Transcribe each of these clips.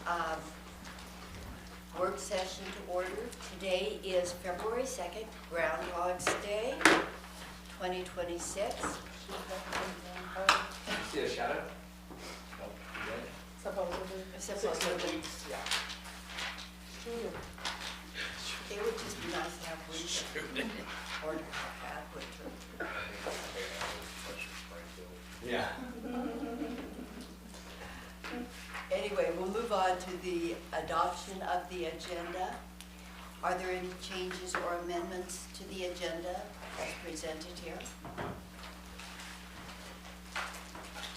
um, work session to order. Today is February 2nd, Groundhog's Day, 2026. See a shadow? Supposedly. Supposedly. Yeah. It would just be nice to have winter. Or to have had winter. Yeah. Anyway, we'll move on to the adoption of the agenda. Are there any changes or amendments to the agenda as presented here?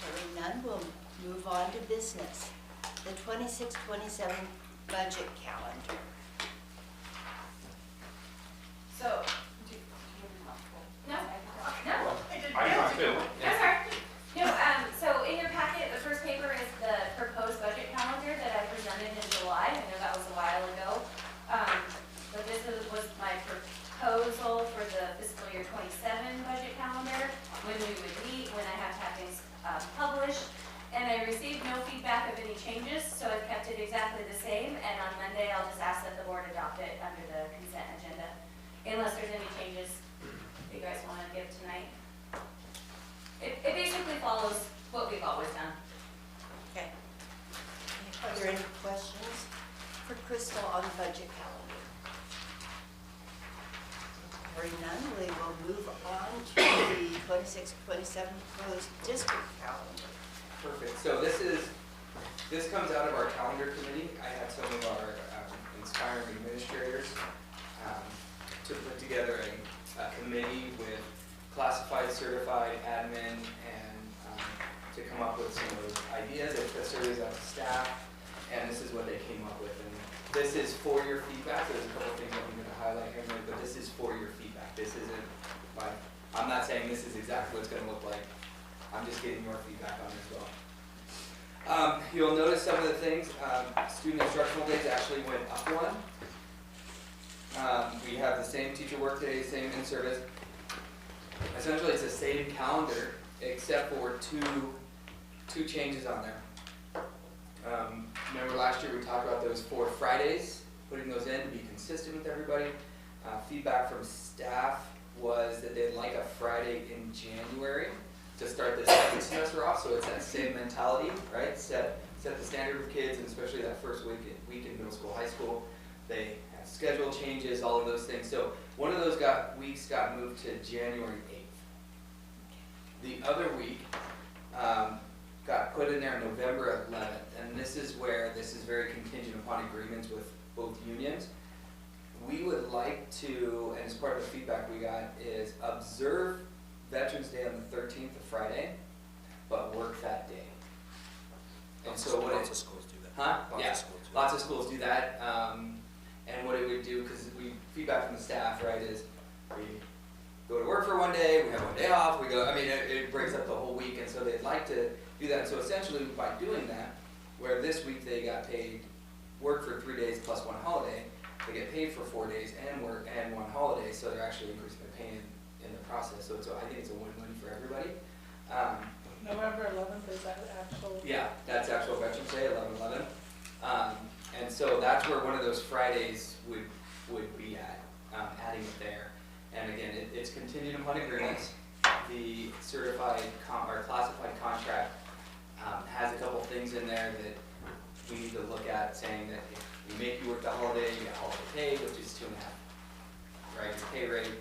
Hearing none, we'll move on to business. The 26-27 budget calendar. So, no, I got two. that's all right. No, so in your packet, the first paper is the proposed budget calendar that I presented in July. I know that was a while ago. But this was my proposal for the fiscal year 27 budget calendar, when we would meet, when I have to have things published. And I received no feedback of any changes, so I've kept it exactly the same. And on Monday, I'll just ask that the board adopt it under the consent agenda, unless there's any changes you guys want to give tonight. It basically follows what we've always done. Okay. Are there any questions for Crystal on the budget calendar? Hearing none, we will move on to the 26-27 proposed district calendar. Perfect. So this comes out of our calendar committee. I had some of our inspiring administrators to put together a committee with classified, certified, admin, and to come up with some of those ideas. They put surveys out to staff, and this is what they came up with. And this is for your feedback. There's a couple of things I'm going to highlight here, but this is for your feedback. This isn't I'm not saying this is exactly what it's going to look like. I'm just getting your feedback on it as well. You'll notice some of the things. Student instructional days actually went up one. We have the same teacher work days, same in-service. Essentially, it's the same calendar except for two changes on there. Remember last year we talked about those 4 Fridays, putting those in to be consistent with everybody. Feedback from staff was that they'd like a Friday in January to start the second semester off, so it's that same mentality, right? Set the standard with kids, and especially that first week in middle school, high school. They have schedule changes, all of those things. So one of those weeks got moved to January 8th. The other week got put in there November 11th, and this is where this is very contingent upon agreements with both unions. We would like to, and as part of the feedback we got, is observe Veterans Day on the 13th, of Friday, but work that day. And so what Lots of schools do that. Huh? Lots Yeah, of schools do lots of schools do that. And what it would do, because we feedback from the staff, right, is we go to work for one day, we have one day off, we go, I mean, it breaks up the whole week, and so they'd like to do that. So essentially, by doing that, where this week they got paid, work for 3 days plus 1 holiday, they get paid for 4 days and work and 1 holiday, so they're actually increasing their pay in the process. So I think it's a win-win for everybody. November 11th, is that actual? Yeah, that's actual Veterans Day, 11/11. And so that's where one of those Fridays would be at, adding it there. And again, it's contingent upon agreements. The certified or classified contract has a couple things in there that we need to look at, saying that if we make you work the holiday, you get holiday pay, which is 2.5, right, your pay rate.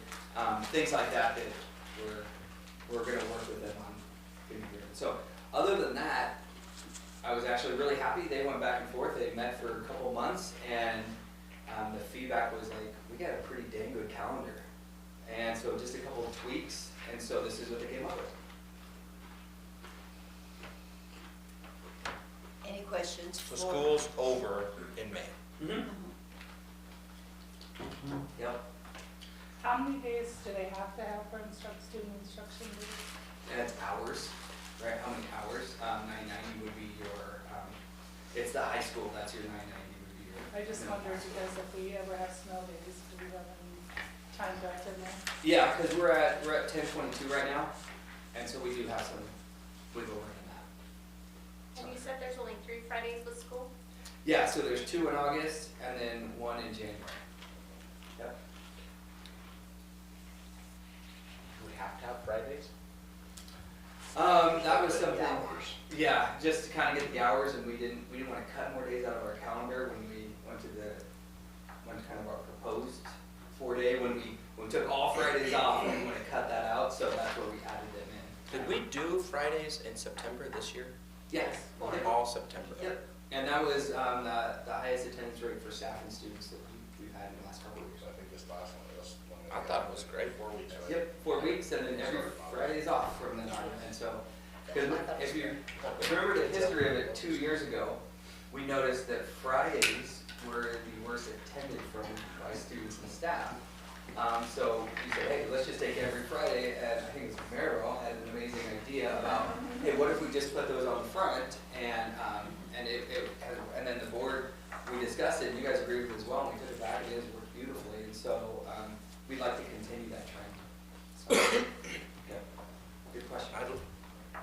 Things like that we're going to work with them on. So other than that, I was actually really happy. They went back and forth. They met for a couple months, and the feedback was like, we got a pretty dang good calendar. And so just a couple of tweaks, and so this is what they came up with. Any questions So for? school's over in May. Mm-hmm. Yep. How many days do they have to have for student instruction days? And it's hours, right? How many hours? 990 would be your, it's the high school, that's your 990 would be your. I just wondered because if we ever have snow days, do we have any time back in there? Yeah, because we're at 10:22 right now, and so we do have some wiggle room in that. And you said there's only 3 Fridays with school? Yeah, so there's 2 in August and then 1 in January. Yep. Do we have to have Fridays? That was something, Hours. yeah, just to kind of get the hours, and we didn't want to cut more days out of our calendar when we went to kind of our proposed 4-day, when we took all Fridays off, and we want to cut that out, so that's where we added them in. Did we do Fridays in September this year? Yes. Yep. All September? Yep, and that was, the highest attendance rate for staff and students that we've had in the last couple of years. I think this last one was. I thought it was great. 4 weeks. Right? Yep, 4 weeks, and then every Friday's off from then on, and so, because if you remember the history of it 2 years ago, we noticed that Fridays were the worst attended by students and staff. So we said, hey, let's just take every Friday, and I think it was Merrill had an amazing idea about, hey, what if we just put those on the front, and then the board, we discussed it, and you guys agreed with it as well, and we took it back, and it has worked beautifully, and so, we'd like to continue that trend. So, yeah, good question.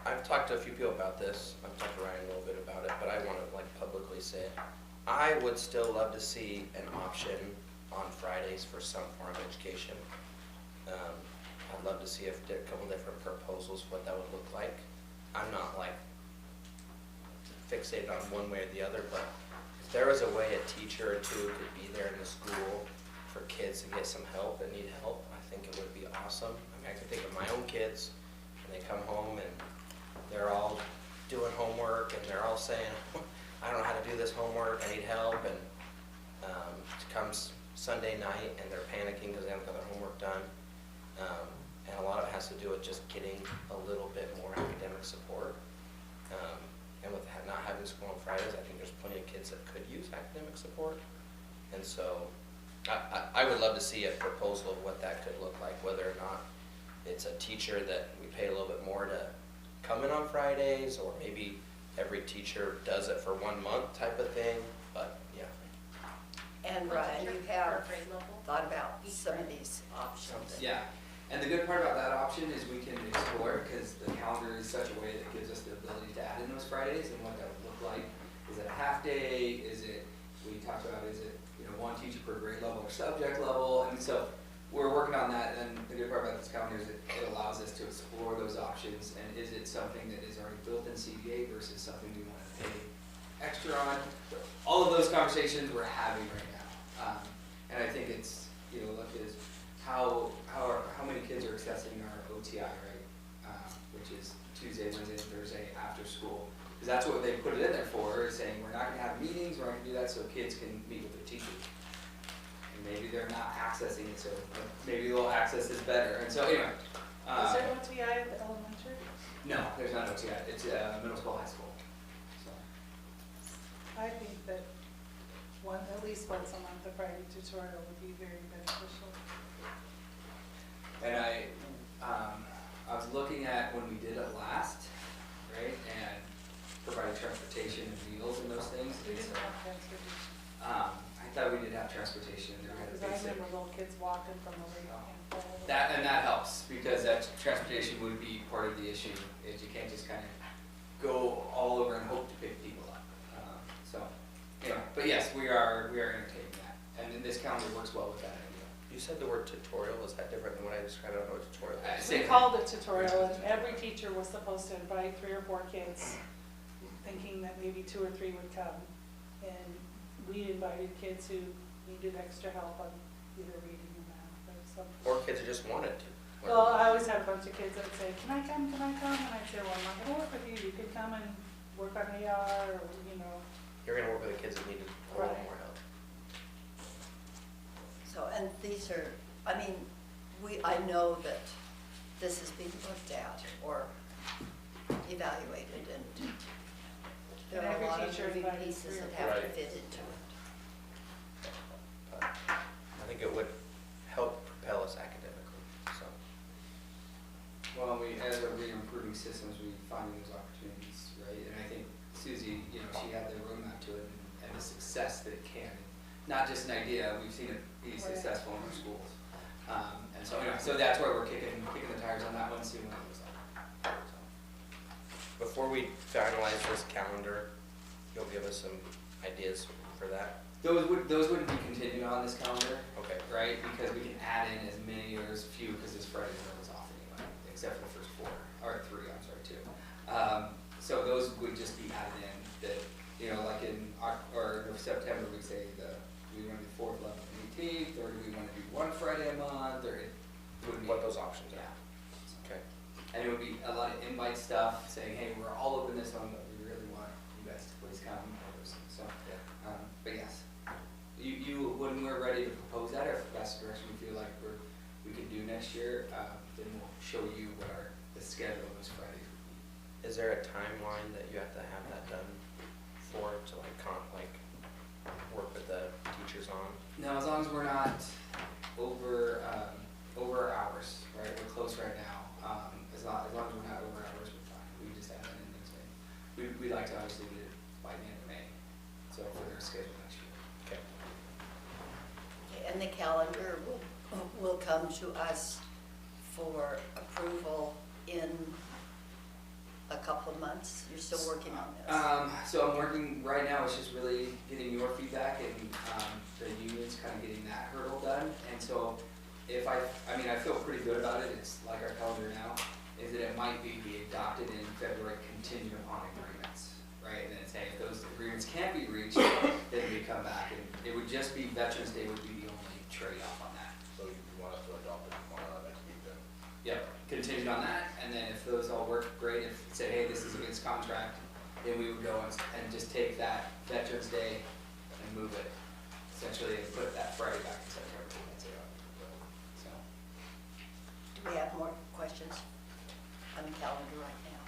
I've talked to a few people about this. I've talked to Ryan a little bit about it, but I want to like publicly say it. I would still love to see an option on Fridays for some form of education. I'd love to see a couple different proposals, what that would look like. I'm not like fixated on one way or the other, but if there was a way a teacher or two could be there in the school for kids to get some help and need help, I think it would be awesome. I mean, I can think of my own kids, and they come home and they're all doing homework, and they're all saying, I don't know how to do this homework, I need help, and it comes Sunday night, and they're panicking because they haven't got their homework done. And a lot of it has to do with just getting a little bit more academic support. And with not having school on Fridays, I think there's plenty of kids that could use academic support. And so I would love to see a proposal of what that could look like, whether or not it's a teacher that we pay a little bit more to come in on Fridays, or maybe every teacher does it for 1 month type of thing, but yeah. And Ryan, you have thought about some of these options. Yeah, and the good part about that option is we can explore, because the calendar is such a way that gives us the ability to add in those Fridays and what that would look like. Is it a half day? Is it, we talked about, is it, you know, 1 teacher per grade level or subject level? And so we're working on that, and the good part about this calendar is it allows us to explore those options, and is it something that is already built in CBA versus something we want to pay extra on? All of those conversations we're having right now. And I think it's, you know, look is how many kids are accessing our OTI, right? Which is Tuesday, Wednesday, and Thursday after school. Because that's what they put it in there for, is saying we're not going to have meetings, we're not going to do that so kids can meet with their teachers. And maybe they're not accessing it, so maybe they'll access this better. And so anyway. Is there OTI at the elementary? No, there's not OTI. It's middle school, high school. So. I think that at least once a month, a Friday tutorial would be very beneficial. And I was looking at when we did it last, right, and provided transportation and meals and those things. We And didn't so, have transportation. I thought we did have transportation. There had a Because I basic. remember little kids walking from the lake and fall. That helps, because that transportation would be part of the issue. Is you can't just kind of go all over and hope to pick people up. So, anyway, but yes, we are entertaining that, and then this calendar works well with that idea. You said the word tutorial. Is that different than what I described? I don't know what tutorial is. We called it tutorial, and every teacher was supposed to invite 3 or 4 kids, thinking that maybe 2 or 3 would come. And we invited kids who needed extra help on either reading or math or something. Or kids who just wanted to. Well, I always had a bunch of kids that would say, can I come, can I come? And I'd say, well, I'm not gonna work with you, you could come and work on AR, or, you know. You're going to work with the kids that needed a little Right. more help. So, and these are, I mean, I know that this is being looked at or evaluated, and there And are a every lot of teacher moving invited pieces 3 or that have to 4. fit into it. But I think it would help propel us academically. So Well, as we're improving systems, we finding those opportunities, right? And I think Susie, you know, she had the roadmap to it and the success that it can. Not just an idea, we've seen it be successful in our schools. And so anyway, so that's why we're kicking the tires on that one, seeing what it looks like. So. before we finalize this calendar, you'll give us some ideas for that? Those wouldn't be continued on this calendar, Okay. right? Because we can add in as many or as few, because this Friday's always off anyway, except for the first 4, or 3, I'm sorry, 2. So those would just be added in that, you know, like in September, we'd say we want to do 4th, 11th, and 18th, or do we want to do 1 Friday a month, or it would be. What those options Yeah. are? Okay. And it would be a lot of invite stuff, saying, hey, we're all over this one, but we really want you guys to please come, or those things. So, but yes. When we're ready to propose that, or if that's the direction we feel like we could do next year, then we'll show you what the schedule of those Fridays would be. Is there a timeline that you have to have that done for, to like work with the teachers on? No, as long as we're not over our hours, right? We're close right now. As long as we're not over hours, we're fine. We just have that in things. We'd like to obviously get it by the end of May, so for their schedule next year. Okay. And the calendar will come to us for approval in a couple of months. You're still working on this? So I'm working, right now, it's just really getting your feedback and the unions kind of getting that hurdle done. And so if I feel pretty good about it. It's like our calendar now, is that it might be adopted in February contingent upon agreements, right? And then say if those agreements can't be reached, then we come back. And it would just be, Veterans Day would be the only trade-off on that. So you want us to adopt it tomorrow, next week then? Yep, contingent on that, and then if those all work, great. If it said, hey, this is against contract, then we would go and just take that Veterans Day and move it, essentially, and put that Friday back in September. That's it. So, Do we have more questions on the calendar right now?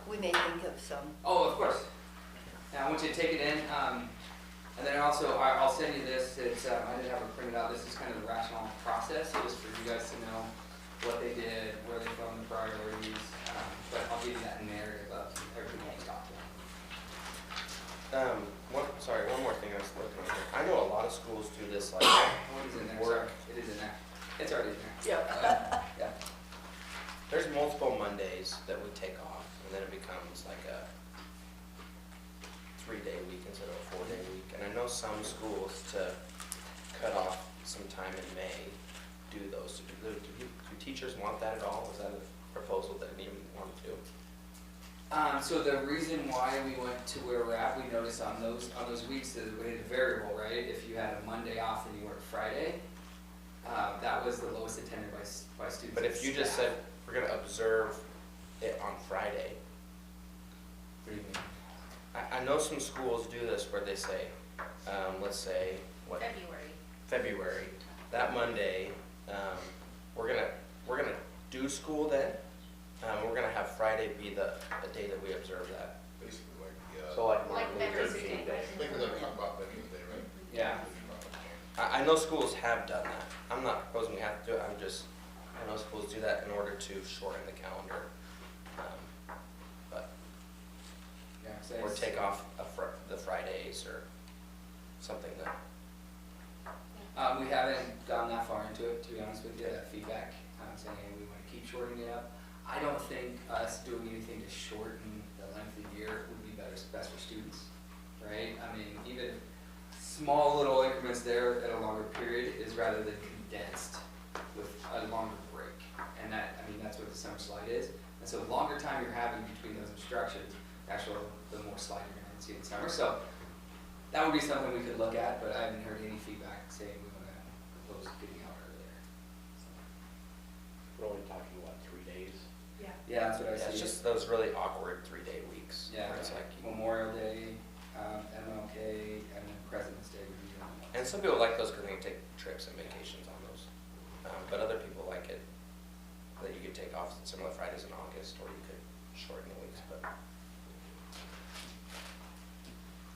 We may think of some. oh, of course. Now, I want you to take it in, and then also, I'll send you this. It's, I didn't have it printed out. This is kind of the rational process, so just for you guys to know what they did, where they found the priorities, but I'll give you that narrative of everything we talked about. One more thing I was looking at here. I know a lot of schools do this like What is in there? work. Sorry. It is in there. It's already in there. Yeah. Yeah. There's multiple Mondays that we take off, and then it becomes like a 3-day week instead of a 4-day week. And I know some schools to cut off some time in May do those. Do teachers want that at all? Is that a proposal that you want to do? So the reason why we went to where we're at, we noticed on those weeks that we had a variable, right? If you had a Monday off and you worked Friday, that was the lowest attended by students. But if you just said, we're gonna observe it on Friday, What do you mean? I know some schools do this where they say, let's say, what, February, that Monday, we're gonna do school then. We're gonna have Friday be the day that we observe that. Basically like, So like Like Martin Luther Veterans King Day. Day. I think we're gonna talk about Veterans Day, right? Yeah. I know schools have done that. I'm not proposing we have to do it, I know schools do that in order to shorten the calendar. But, Yeah, 'cause I or just- take off the Fridays or something that, We haven't gone that far into it, to be honest with you, that feedback, saying, hey, we want to keep shortening it up. I don't think us doing anything to shorten the length of the year would be best for students, right? I mean, even small little increments there at a longer period is rather than condensed with a longer break. And that's what the summer slide is. And so the longer time you're having between those instructions, actually, the more slide you're going to see in summer. So that would be something we could look at, but I haven't heard any feedback saying we want to propose getting out earlier. We're only talking, what, 3 days? Yeah. Yeah, that's what I yeah, see. it's just those really awkward 3-day weeks. Yeah, where it's like, Memorial Day, MLK, and then President's Day would be the only ones. and some people like those because they can take trips and vacations on those. But other people like it, that you could take off some of the Fridays in August, or you could shorten the weeks, but.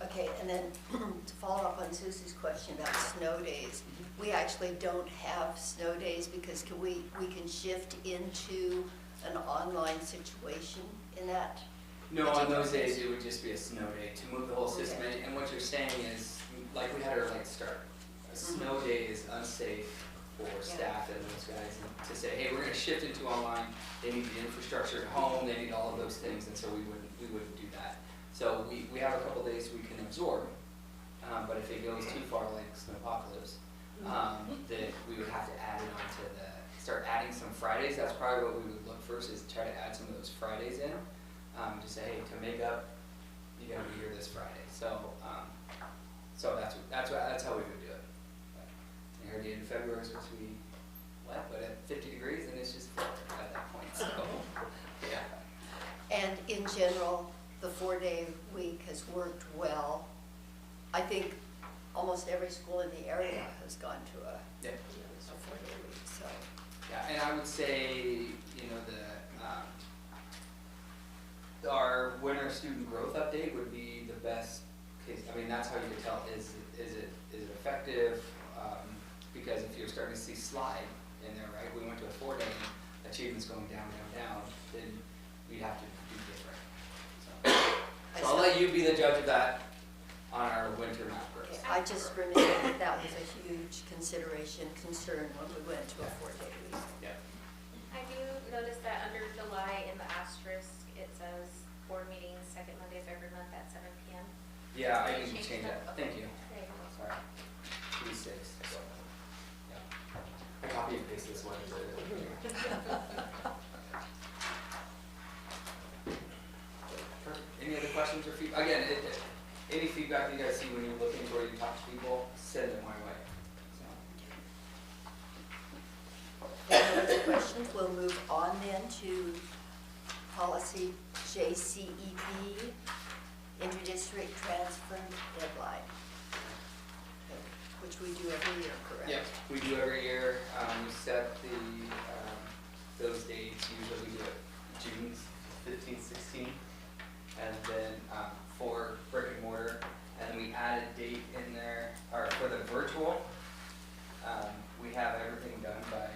Okay, and then to follow up on Susie's question about snow days, we actually don't have snow days because we can shift into an online situation in that. No, on those days, it would just be a snow day to move the whole system Okay. in. And what you're saying is, like we had our late start, a snow day is unsafe for staff and those guys. And to say, hey, we're gonna shift into online, they need the infrastructure at home, they need all of those things, and so we wouldn't do that. So we have a couple days we can absorb, if it goes too far, like Snowpocalypse, that we would have to add it onto start adding some Fridays. That's probably what we would look first, is try to add some of those Fridays in, to say, hey, to make up, you gotta be here this Friday. So, that's how we would do it. But I heard the end of February is supposed to be wet, but at 50 degrees, and it's just at that point, so, yeah. And in general, the 4-day week has worked well. I think almost every school in the area has gone to a Yeah. 4-day week, so. Yeah, and I would say, our winter student growth update would be the best case. I mean, that's how you could tell, is it effective? Because if you're starting to see slide in there, right, we went to a 4-day, and achievement's going down, then we'd have to do different. So I'll let you be the judge of that on our winter math growth. Okay, I just remember that was a huge concern when we went to a 4-day week. Yeah. I do notice that under July in the asterisk, it says board meetings, second Monday of every month at 7 p.m. Yeah, I Can you can change that. Okay. Thank you. There you go. Sorry. 3-6. Yeah. I copy and paste this one. Perfect. Any other questions or feedback? Again, any feedback you guys see when you're looking for, you talk to people, send it my way. So. If no other questions, we'll move on then to policy JCEP, interdistrict transfer deadline, which we do every year, correct? Yep, we do every year. We set those dates, usually we do it June 15, 16. And then for brick and mortar, and then we add a date in there, or for the virtual, we have everything done by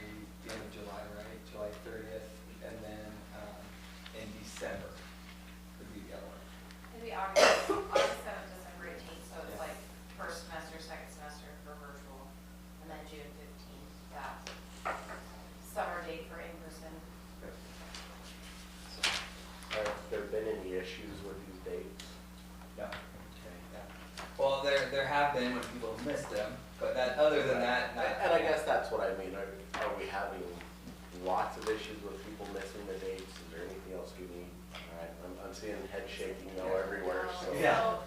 the end of July, right? July 30th, and then in December would be the other one. It'd be August 7th, December 18th, so it's like first semester, second semester for virtual, and then June 15th, that summer date for in-person. Have there been any issues with these dates? No. Yeah. Well, there have been when people have missed them, but other than that, not. And I guess that's what I mean, are we having lots of issues with people missing the dates? Is there anything else we need? All right, I'm seeing head shaking now everywhere, so. Yeah. So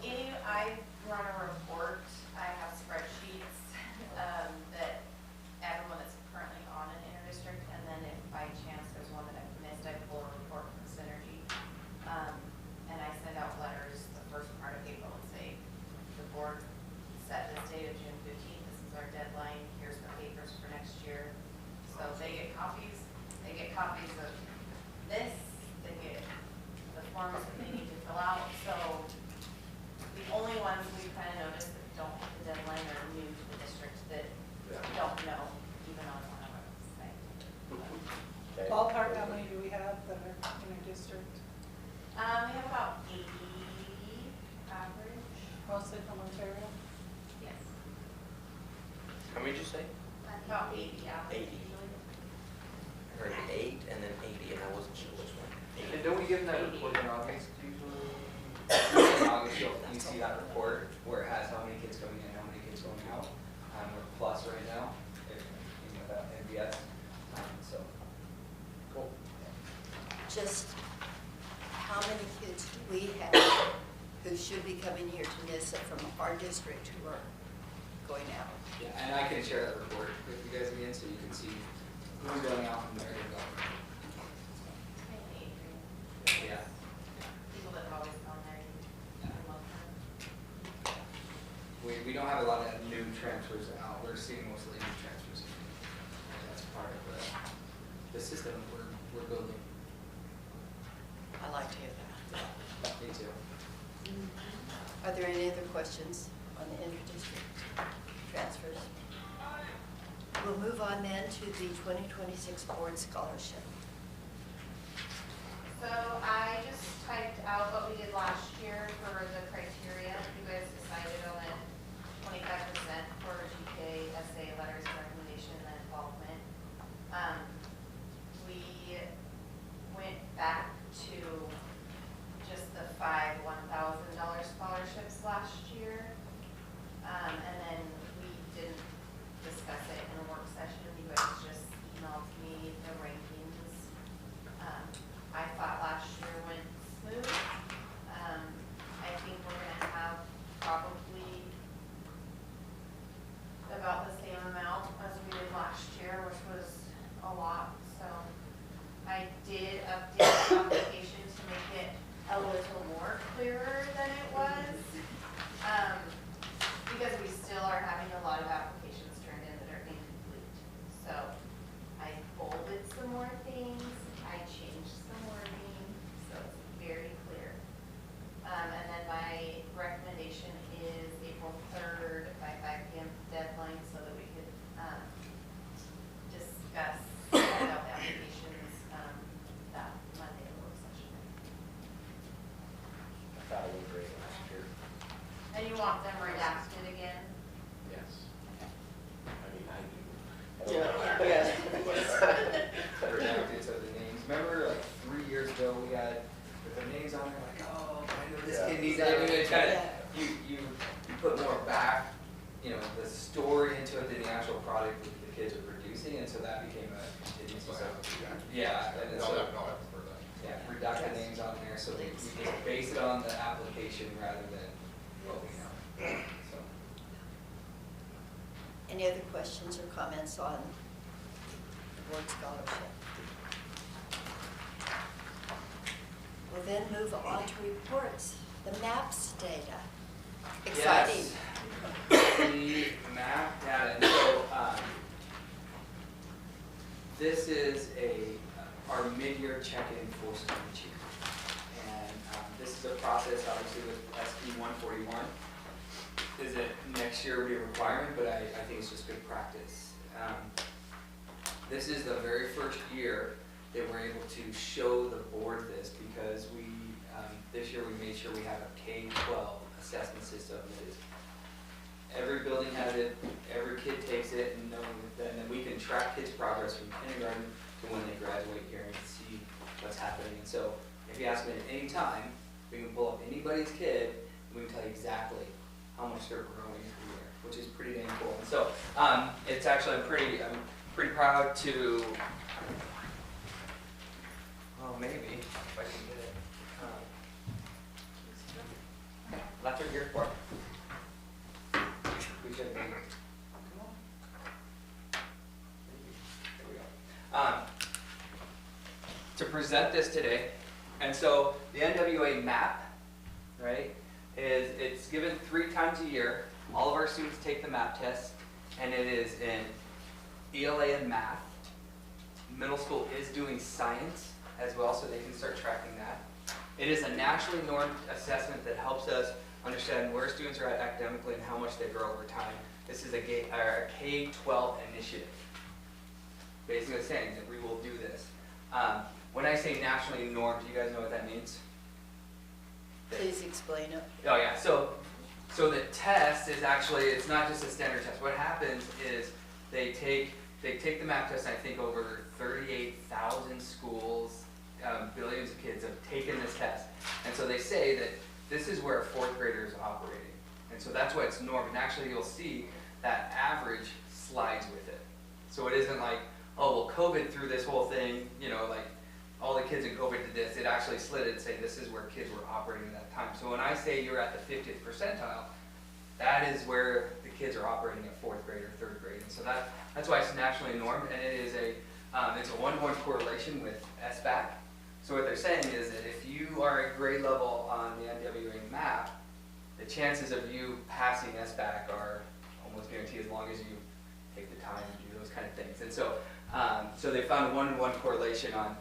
I run a report, I have spreadsheets, that everyone that's currently on an interdistrict, and then if by chance there's one that I've missed, I pull a report from Synergy. And I send out letters the first part of April and say, the board set this date of June 15th, this is our deadline, here's the papers for next year. So they get copies of this, they get the forms that they need to fill out. So the only ones we've kind of noticed that don't hit the deadline are new to the district that don't know, even on one of our sites. Okay. Ballpark, how many do we have that are in our district? We have about 80 average. Mostly from Ontario? Yes. How many did you say? About 80 average 80. usually. I heard 8 and then 80, and I wasn't sure which one. And don't we give them that report in August usually? In August, you see that report where it has how many kids coming in, how many kids going out. We're plus right now, even without NBS. So, cool. Just how many kids do we have who should be coming here to NISA from our district who are going out? Yeah, and I can share that report with you guys again, so you can see who's going out and where they're going. Mainly Yeah. people that have always gone there and love them. We don't have a lot of new transfers out. We're seeing mostly new transfers. And that's part of the system we're building. I like to hear that. Me too. Are there any other questions on the interdistrict transfers? We'll move on then to the 2026 board scholarship. So I just typed out what we did last year for the criteria. You guys decided on it 25% for GPA, essay, letters of recommendation, and involvement. We went back to just the 5 $1,000 scholarships last year. you know, the story into it than the actual product that the kids are producing, and so that became a continuous. So I have to do that. Yeah, and No, so, I prefer that. yeah, redact the names on there, so we just base it on the application rather than what we know, so. Any other questions or comments on the board scholarship? We'll then move on to reports, the MAPS data. Exciting. Yes. The map data, and so, this is our mid-year check-in for student year. And, this is a process, obviously, with SB 141. Is it next year will be a requirement, but I think it's just good practice. This is the very first year that we're able to show the board this, because we, this year we made sure we have a K-12 assessment system that is, every building has it, every kid takes it, and then we can track kids' progress from kindergarten to when they graduate here and see what's happening. And so if you ask me at any time, we can pull up anybody's kid, and we can tell you exactly how much they're growing every year, which is pretty dang cool. And so it's actually, I'm pretty proud to, well, maybe, if I can get it. Left or gear four. We should be. Come on. Maybe. There we go. To present this today, and so the NWA map, right, is it's given 3 times a year. All of our students take the map test, and it is in ELA and math. Middle school is doing science as well, so they can start tracking that. It is a nationally normed assessment that helps us understand where students are at academically and how much they grow over time. This is a K-12 initiative, basically saying that we will do this. When I say nationally normed, do you guys know what that means? Please explain it. Oh yeah, so the test is actually, it's not just a standard test. What happens is they take the map test, and I think over 38,000 schools, billions of kids have taken this test. And so they say that this is where a 4th grader is operating. And so that's why it's normed. And actually you'll see that average slides with it. So it isn't like, oh, well, COVID threw this whole thing, you know, like all the kids in COVID did this. It actually slid it and say this is where kids were operating at that time. So when I say you're at the 50th percentile, that is where the kids are operating at 4th grade or 3rd grade. And so that's why it's nationally normed, and it is it's a 1-to-1 correlation with SBAC. So what they're saying is that if you are at grade level on the NWA map, the chances of you passing SBAC are almost guaranteed as long as you take the time to do those kind of things. And so, so they found a 1-to-1 correlation on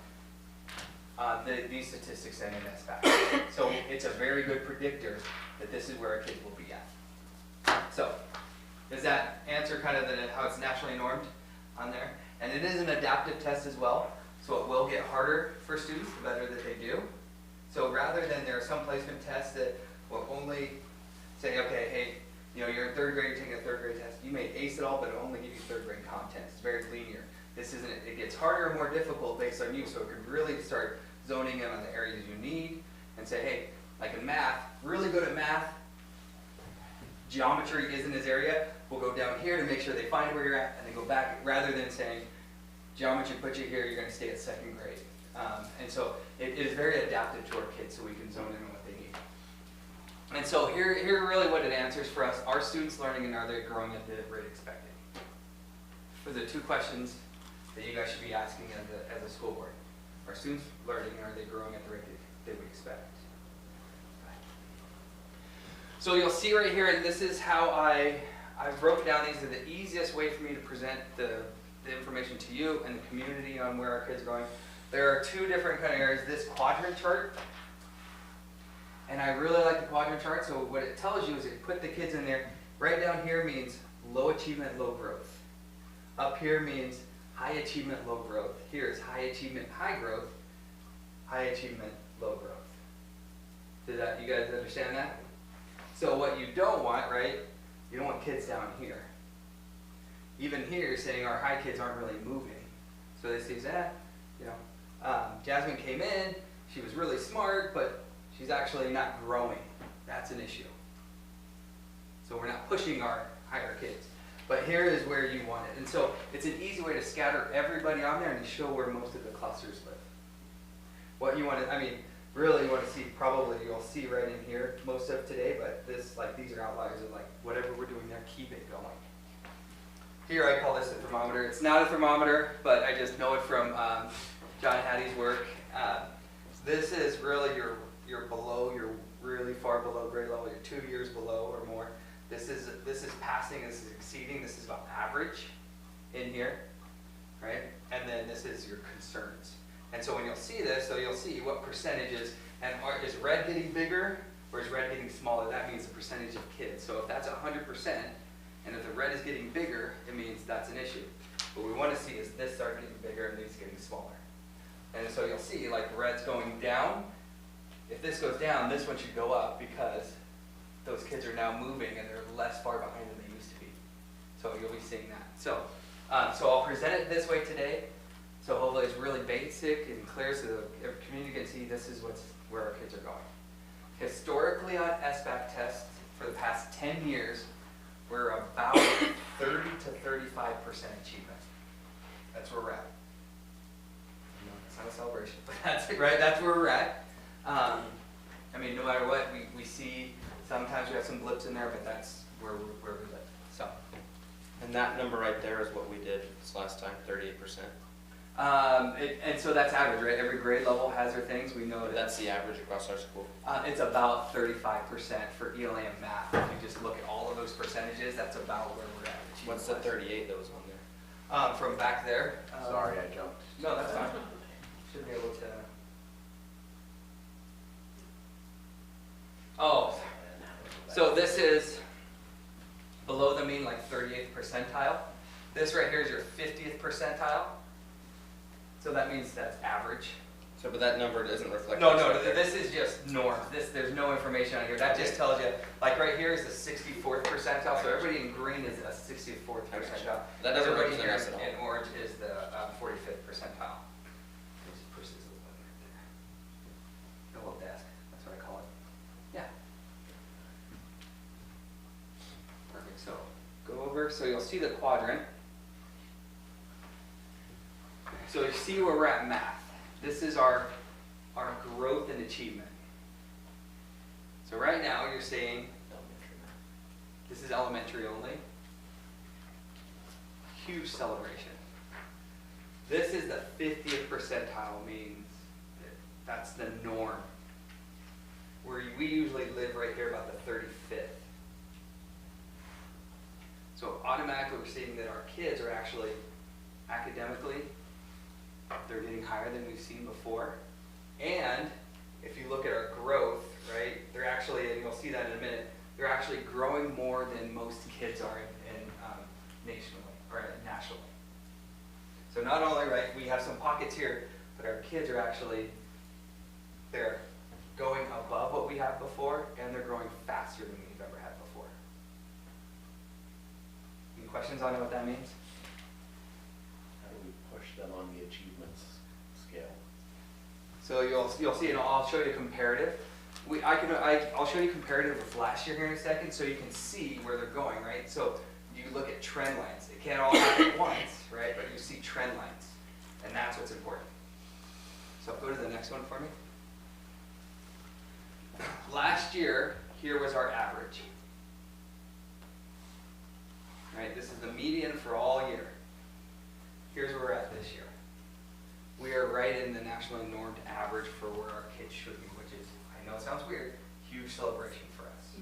these statistics and in SBAC. So it's a very good predictor that this is where our kids will be at. So does that answer kind of how it's nationally normed on there? And it is an adaptive test as well, so it will get harder for students the better that they do. So rather than there are some placement tests that will only say, okay, hey, you know, you're in 3rd grade, you're taking a 3rd grade test, you may ace it all, but it'll only give you 3rd grade content. It's very linear. This isn't, it gets harder and more difficult based on you, so it could really start zoning in on the areas you need and say, hey, like in math, really good at math, geometry isn't his area, we'll go down here to make sure they find where you're at and then go back, rather than saying, geometry put you here, you're going to stay at 2nd grade. And so it is very adaptive to our kids, so we can zone in on what they need. And so here really what it answers for us, are students learning and are they growing at the rate expected? For the 2 questions that you guys should be asking as a school board. Are students learning and are they growing at the rate that we expect? So you'll see right here, and this is how I broke down. These are the easiest way for me to present the information to you and the community on where our kids are going. There are 2 different kind of areas. This quadrant chart, and I really like the quadrant chart. So what it tells you is it put the kids in there. Right down here means low achievement, low growth. Up here means high achievement, low growth. Here is high achievement, high growth. High achievement, low growth. Did that? You guys understand that? So what you don't want, right? You don't want kids down here. Even here, you're saying our high kids aren't really moving. So they say that, you know, Jasmine came in, she was really smart, but she's actually not growing. That's an issue. So we're not pushing our hire kids. But here is where you want it. And so it's an easy way to scatter everybody on there and to show where most of the clusters live. What you want to, I mean, really you want to see, probably you'll see right in here most of today, but this, like, these are outliers of like whatever we're doing there, keep it going. Here I call this a thermometer. It's not a thermometer, but I just know it from John Hattie's work. This is really you're below, you're really far below grade level, you're 2 years below or more. This is passing, this is exceeding, this is about average in here, right? And then this is your concerns. And so when you'll see this, so you'll see what percentages, and is red getting bigger or is red getting smaller? That means the percentage of kids. So if that's 100%, and if the red is getting bigger, it means that's an issue. What we want to see is this start getting bigger and these getting smaller. And so you'll see like red's going down. If this goes down, this one should go up because those kids are now moving and they're less far behind than they used to be. So you'll be seeing that. So, so I'll present it this way today. So hopefully it's really basic and clear so the community can see this is where our kids are going. Historically on SBAC tests for the past 10 years, we're about 30 to 35% achievement. That's where we're at. No, it's not a celebration, but that's it, right? That's where we're at. I mean, no matter what, we see, sometimes we have some blips in there, but that's where we live. So. And that number right there is what we did this last time, 38%. And so that's average, right? Every grade level has their things. We know that. That's the average across our school. It's about 35% for ELA and math. If you just look at all of those percentages, that's about where we're at. What's the 38 that was on there? From back there. Sorry, I jumped. No, that's fine. Should be able to. Oh, so this is below the mean, like 38th percentile. This right here is your 50th percentile. So that means that's average. So, but that number doesn't reflect. No, what's no, right there. this is just norms. There's no information on here. That just tells you, like right here is the 64th percentile. So everybody in green is a 64th percentile. That doesn't Everybody represent here us at all. in orange is the 45th percentile. Just push this a little bit right there. The little desk. That's what I call it. Yeah. Perfect. So go over. So you'll see the quadrant. So you see where we're at math. This is our growth and achievement. So right now you're saying, this is elementary only. Huge celebration. This is the 50th percentile, means that's the norm. Where we usually live right here about the 35th. So automatically we're seeing that our kids are actually academically, they're getting higher than we've seen before. And if you look at our growth, right, they're actually, and you'll see that in a minute, they're actually growing more than most kids are in nationally, or nationally. So not only, right, we have some pockets here, but our kids are actually, they're going above what we had before, and they're growing faster than we've ever had before. Any questions on what that means? How do we push them on the achievements scale? So you'll see, and I'll show you a comparative. I'll show you comparative with last year here in a second, so you can see where they're going, right? So you look at trend lines. It can't all happen at once, right? But you see trend lines, and that's what's important. So go to the next one for me. Last year, here was our average. Right? This is the median for all year. Here's where we're at this year. We are right in the nationally normed average for where our kids should be, which is, I know it sounds weird, huge celebration for us.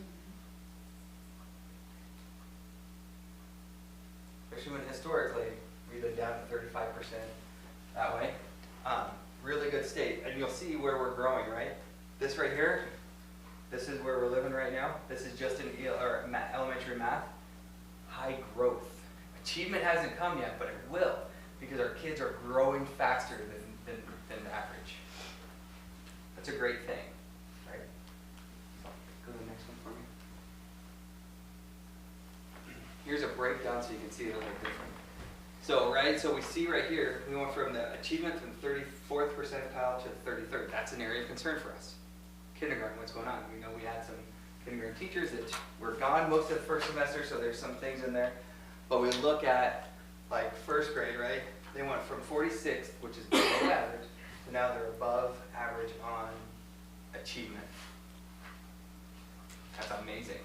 Especially when historically, we've been down to 35% that way. Really good state. And you'll see where we're growing, right? This right here, this is where we're living right now. This is just in elementary math. High growth. Achievement hasn't come yet, but it will, because our kids are growing faster than average. That's a great thing, right? Go to the next one for me. Here's a breakdown so you can see it a little different. So, right, so we see right here, we went from the achievement from 34th percentile to 33rd. That's an area of concern for us. Kindergarten, what's going on? We know we had some kindergarten teachers that were gone most of the first semester, so there's some things in there. But we look at like first grade, right? They went from 46th, which is below average, to now they're above average on achievement. That's amazing.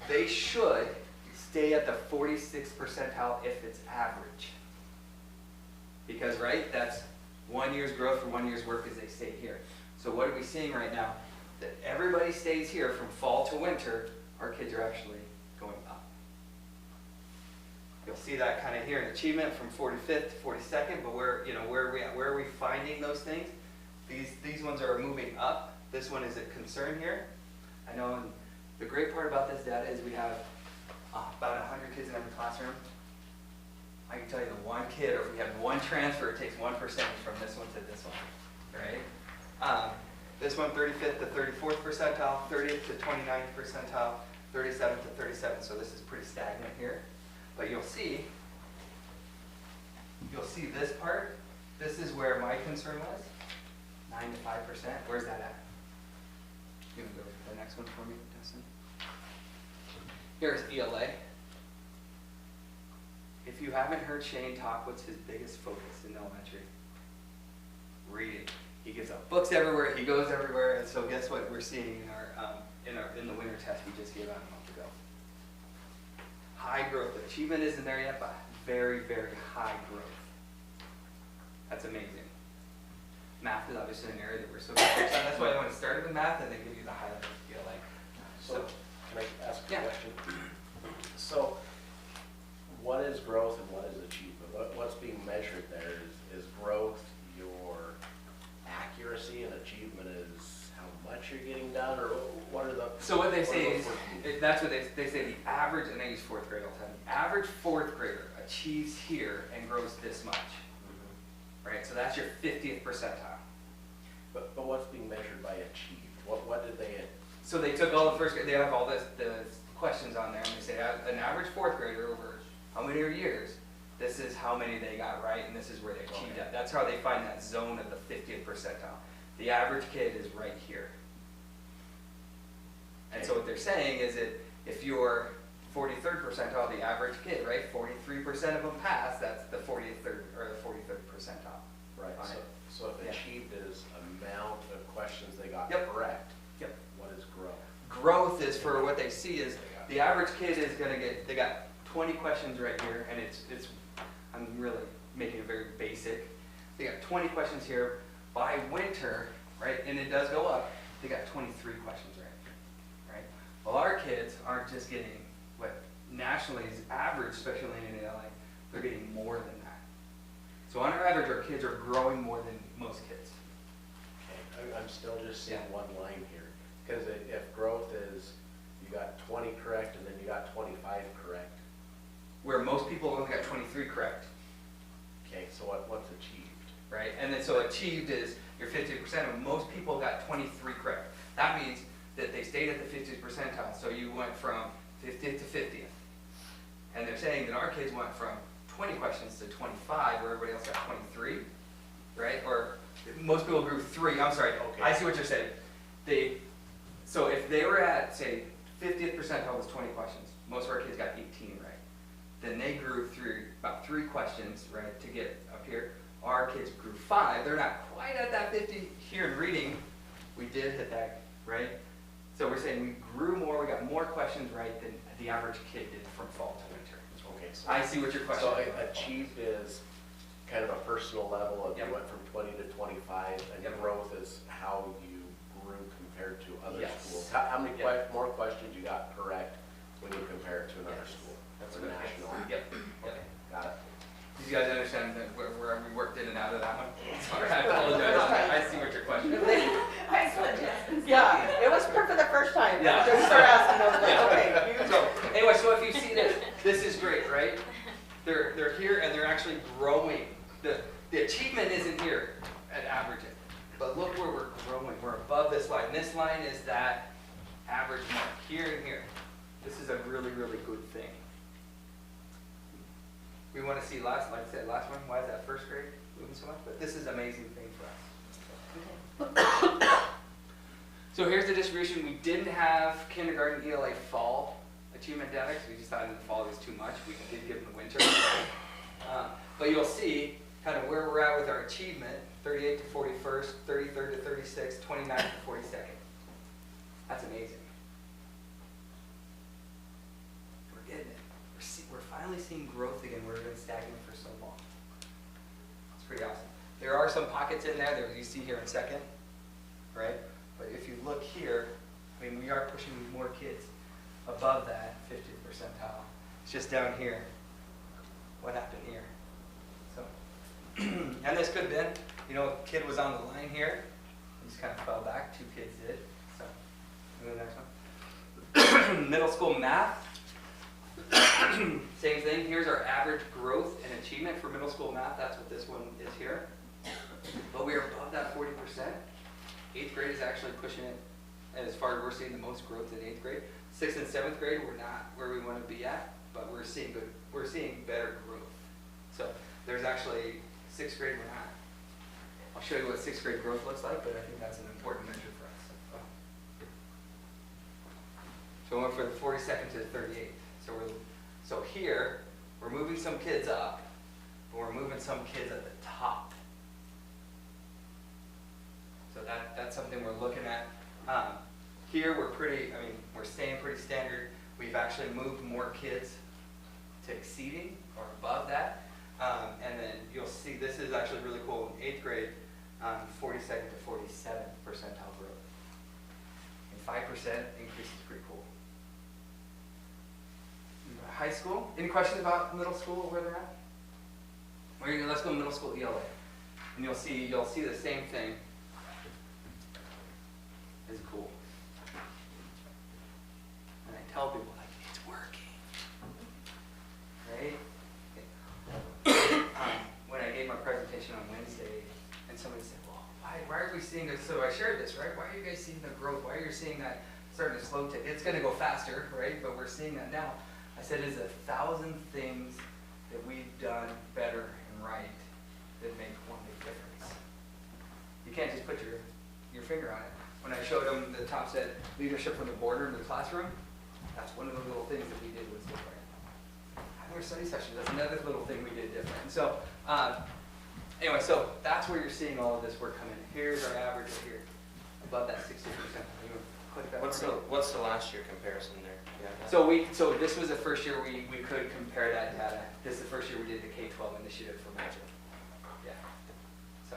They should stay at the 46th percentile if it's average. Because, right, that's 1 year's growth for 1 year's work as they stay here. So what are we seeing right now? That everybody stays here from fall to winter, our kids are actually going up. You'll see that kind of here in achievement from 45th to 42nd, but where are we at? Where are we finding those things? These ones are moving up. This one is a concern here. I know the great part about this data is we have about 100 kids in every classroom. I can tell you the one kid, or if we have one transfer, it takes 1% from this one to this one, right? This one 35th to 34th percentile, 30th to 29th percentile, 37th to 37th, so this is pretty stagnant here. But you'll see this part, this is where my concern was, 9 to 5%, where's that at? You can go to the next one for me, Dustin. Here's ELA. If you haven't heard Shane talk, what's his biggest focus in elementary? Reading. He gives out books everywhere, he goes everywhere, and so guess what we're seeing in the winter test we just gave out a month ago? High growth. Achievement isn't there yet, but very, very high growth. That's amazing. Math is obviously an area that we're so focused on. That's why I want to start with math and then give you the highlight of ELA. So, can I ask a Yeah. question? So, what is growth and what is achievement? What's being measured there? Is growth your accuracy and achievement is how much you're getting done, or what are the? So what they what are say those is, working? that's what they say the average, and I use fourth grade all the time, the average fourth grader achieves here and grows this much, right? So that's your 50th percentile. But what's being measured by achieved? What did they? So they took all the first grade, they have all the questions on there, and they say an average fourth grader over how many years, this is how many they got right, and this is where they achieved Okay. at. That's how they find that zone of the 50th percentile. The average kid is right here. And so what they're saying is that if you're 43rd percentile, the average kid, right, 43% of them pass, that's the 43rd percentile. Right. on it. So if Yeah. achieved is amount of questions they got Yep. correct. Yep. What is growth? Growth is for what they see is the average kid is gonna get, they got 20 questions right here, and it's I'm really making it very basic. They got 20 questions here. By winter, right, and it does go up, they got 23 questions right? Well, our kids aren't just getting what nationally is average, especially in LA, they're getting more than that. So on our average, our kids are growing more than most kids. Okay, I'm still just seeing Yeah. one line here. Because if growth is, you got 20 correct and then you got 25 correct. Where most people only got 23 correct. Okay, so what's achieved? Right? And then so achieved is your 50%, and most people got 23 correct. That means that they stayed at the 50th percentile, so you went from 50th to 50th. And they're saying that our kids went from 20 questions to 25, where everybody else got 23, right? Or most people grew 3, I'm sorry, Okay. I see what you're saying. So if they were at, say, 50th percentile was 20 questions, most of our kids got 18 right. Then they grew through about 3 questions, right, to get up here. Our kids grew 5. They're not quite at that 50 here in reading. We did hit that, right? So we're saying we grew more, we got more questions right than the average kid did from fall to winter. Okay, so. I see what your question So is. achieved is kind of a personal level of you Yep. went from 20 to 25, and Yep. growth is how you grew compared to other Yes. schools. How many Yep. more questions you got correct when you compare it to another Yes. school? That's a Okay. national. Yep. Okay, got it. Did you guys understand that where we worked in and out of that one? Sorry, I apologize. I see what your question is. I split Justin's. Yeah, it was for the first time. Yeah. Just start asking them, Yeah. okay. So anyway, so if you see this is great, right? They're here and they're actually growing. The achievement isn't here at averaging, but look where we're growing. We're above this line. This line is that average mark here and here. This is a really, really good thing. We want to see like I said, last one. Why is that first grade moving so much? But this is an amazing thing for us. So here's the distribution. We didn't have kindergarten ELA fall achievement data because we just thought in the fall it was too much. We did give them the winter. But you'll see kind of where we're at with our achievement, 38 to 41st, 33rd to 36th, 29th to 42nd. That's amazing. We're getting it. We're finally seeing growth again. We've been stagnant for so long. It's pretty awesome. There are some pockets in there that you see here in a second, right? But if you look here, I mean, we are pushing more kids above that 50th percentile. It's just down here. What happened here? So, and this could have been, you know, a kid was on the line here. He just kind of fell back. 2 kids did. So, move to the next one. Middle school math. Same thing. Here's our average growth and achievement for middle school math. That's what this one is here. But we are above that 40%. 8th grade is actually pushing it as far as we're seeing the most growth in 8th grade. 6th and 7th grade, we're not where we want to be at, but we're seeing better growth. So there's actually 6th grade, we're not. I'll show you what 6th grade growth looks like, but I think that's an important measure for us. So we went from the 42nd to the 38th. So here, we're moving some kids up, but we're moving some kids at the top. So that's something we're looking at. Here we're staying pretty standard. We've actually moved more kids to exceeding or above that. And then you'll see this is actually really cool. In 8th grade, 42nd to 47th percentile growth. And 5% increase is pretty cool. High school, any questions about middle school, where they're at? Let's go middle school ELA. And you'll see the same thing. Is cool. And I tell people, like, it's working. Right? When I gave my presentation on Wednesday, and somebody said, well, why are we seeing this? So I shared this, right? Why are you guys seeing the growth? Why are you seeing that starting to slow tick? It's going to go faster, right? But we're seeing that now. I said, it's 1,000 things that we've done better and right that make one big difference. You can't just put your finger on it. When I showed them, the top said leadership from the border in the classroom, that's one of the little things that we did was different. Having a study session, that's another little thing we did different. And so, anyway, so that's where you're seeing all of this work come in. Here's our average right here, above that 60%. Click that. What's the last year comparison there? Yeah. So this was the first year we could compare that data. This is the first year we did the K-12 initiative for Magic. Yeah. So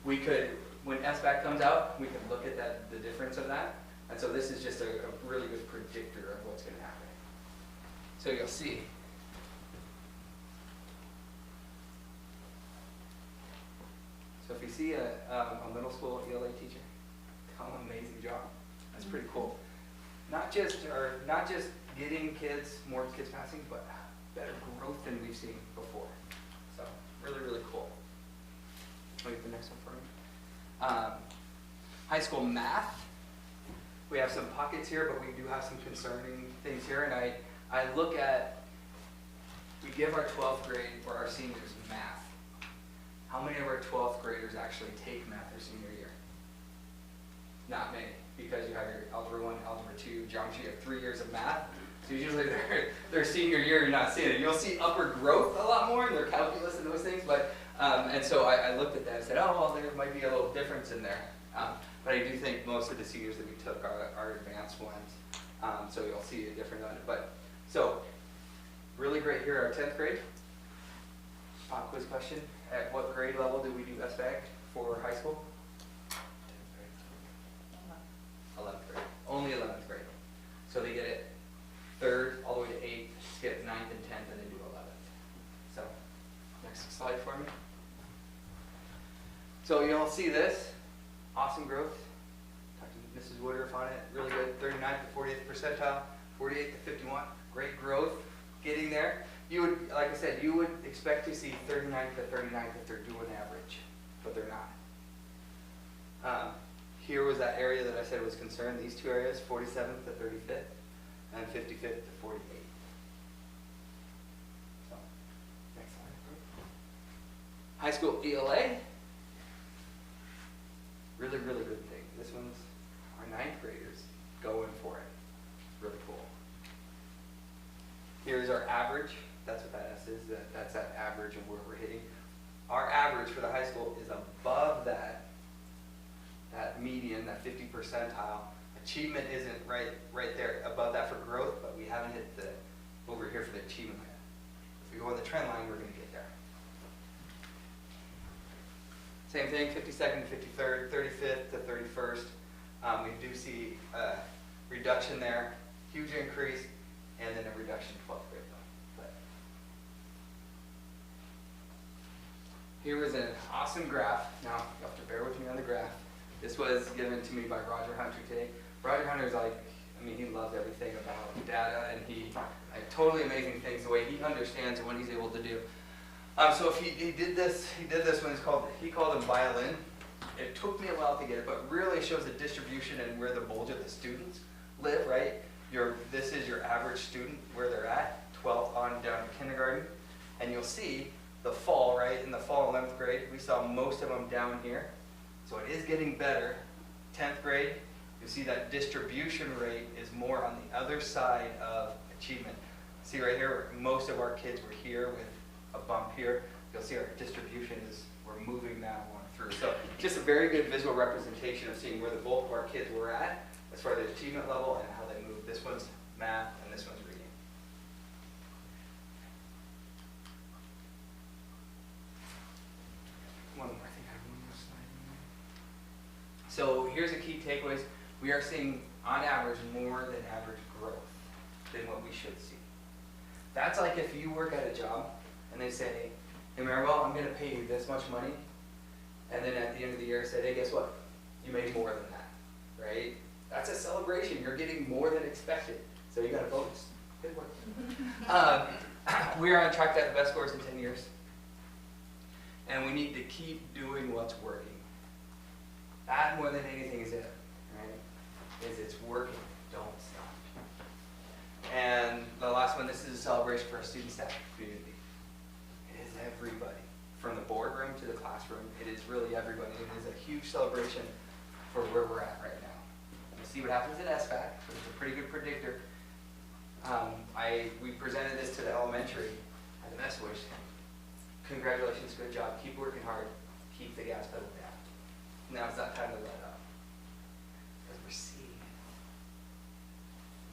we could, when SBAC comes out, we can look at the difference of that. And so this is just a really good predictor of what's going to happen. So you'll see. So if you see a middle school ELA teacher, tell them amazing job. That's pretty cool. Not just getting more kids passing, but better growth than we've seen before. So really, really cool. I'll get the next one for me. High school math. We have some pockets here, but we do have some concerning things here. And I look at, we give our 12th grade or our seniors math. How many of our 12th graders actually take math their senior year? Not many, because you have your Algebra 1, Algebra 2, Geometry, you have 3 years of math. So usually their senior year, you're not seeing it. You'll see upper growth a lot more in their calculus and those things, but and so I looked at that and said, oh, well, there might be a little difference in there. But I do think most of the seniors that we took are advanced ones. So you'll see a difference on it. But so really great here, our 10th grade. Pop quiz question. At what grade level do we do SBAC for high school? 11th grade. Only 11th grade. So they get it 3rd all the way to 8th, skip 9th and 10th, and then do 11th. So next slide for me. So you'll see this. Awesome growth. Talked to Mrs. Woodruff on it. Really good. 39th to 40th percentile, 48th to 51. Great growth. Getting there. You would, like I said, you would expect to see 39th to 39th if they're doing average, but they're not. Here was that area that I said was concerned. These two areas, 47th to 35th, and 55th to 48th. So, next slide. High school ELA. Really, really good thing. This one's and ninth graders going for it. Really cool. Here's our average. That's what that S is. That's that average of where we're hitting. Our average for the high school is above that median, that 50 percentile. Achievement isn't right there above that for growth, but we haven't hit the over here for the achievement yet. If we go on the trend line, we're going to get there. Same thing, 52nd to 53rd, 35th to 31st. We do see a reduction there, huge increase, and then a reduction in 12th grade. But here is an awesome graph. Now, you have to bear with me on the graph. This was given to me by Roger Hunter today. Roger Hunter is like, I mean, he loves everything about data, and he, like, totally amazing things, the way he understands and what he's able to do. So if he did this when he called them violin. It took me a while to get it, but really shows the distribution and where the bulge of the students live, right? This is your average student, where they're at, 12th on down to kindergarten. And you'll see the fall, right? In the fall 11th grade, we saw most of them down here. So it is getting better. 10th grade, you see that distribution rate is more on the other side of achievement. See right here, most of our kids were here with a bump here. You'll see our distribution is, we're moving that one through. So just a very good visual representation of seeing where the bulk of our kids were at as far as the achievement level and how they move. This one's math and this one's reading. One more, I think I have one more slide. So here's the key takeaways. We are seeing, on average, more than average growth than what we should see. That's like if you work at a job and they say, hey Maribel, I'm going to pay you this much money. And then at the end of the year say, hey, guess what? You made more than that, right? That's a celebration. You're getting more than expected. So you got a bonus. Good work. We are on track to have the best scores in 10 years. And we need to keep doing what's working. That more than anything is it, right? Is it's working. Don't stop. And the last one, this is a celebration for our student staff community. It is everybody. From the boardroom to the classroom, it is really everybody. It is a huge celebration for where we're at right now. We'll see what happens at SBAC, but it's a pretty good predictor. We presented this to the elementary as an S-wish. Congratulations, good job, keep working hard, keep the gas pedal down. Now it's not time to let up, because we're seeing it.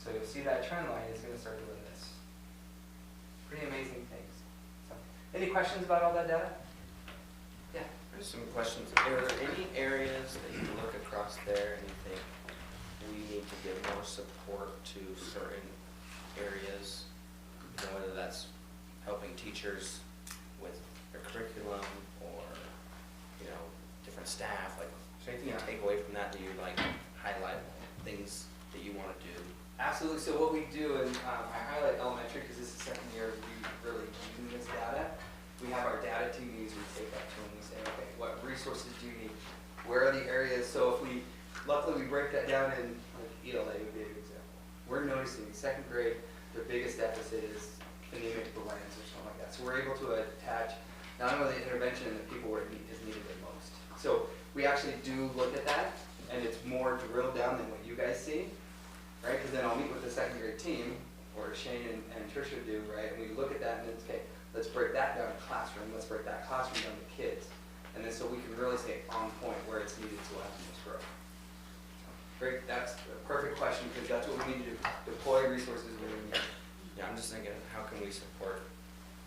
So you'll see that trend line is going to start doing this. Pretty amazing things. So, any questions about all that data? Yeah. There's some questions. Are there any areas that you look across there and you think we need to give more support to certain areas? You know, whether that's helping teachers with their curriculum or, you know, different staff. Like, is there anything you take away from that you like highlight things that you want to do? Absolutely. So what we do, and I highlight elementary because this is the second year we really using this data. We have our data team meetings. We take that to them. We say, okay, what resources do you need? Where are the areas? So if luckily we break that down in, like ELA would be a good example. We're noticing in second grade, their biggest deficit is phonemic blends or something like that. So we're able to attach not only the intervention and the people where it is needed the most. So we actually do look at that, and it's more drilled down than what you guys see. Right, because then I'll meet with the second grade team, or Shane and Tricia do, right, and we look at that and then, okay, let's break that down to classroom, let's break that classroom down to kids, and then so we can really stay on point where it's needed to have the most growth. Great, that's a perfect question, because that's what we need to do, deploy resources where we need. Yeah, I'm just thinking, how can we support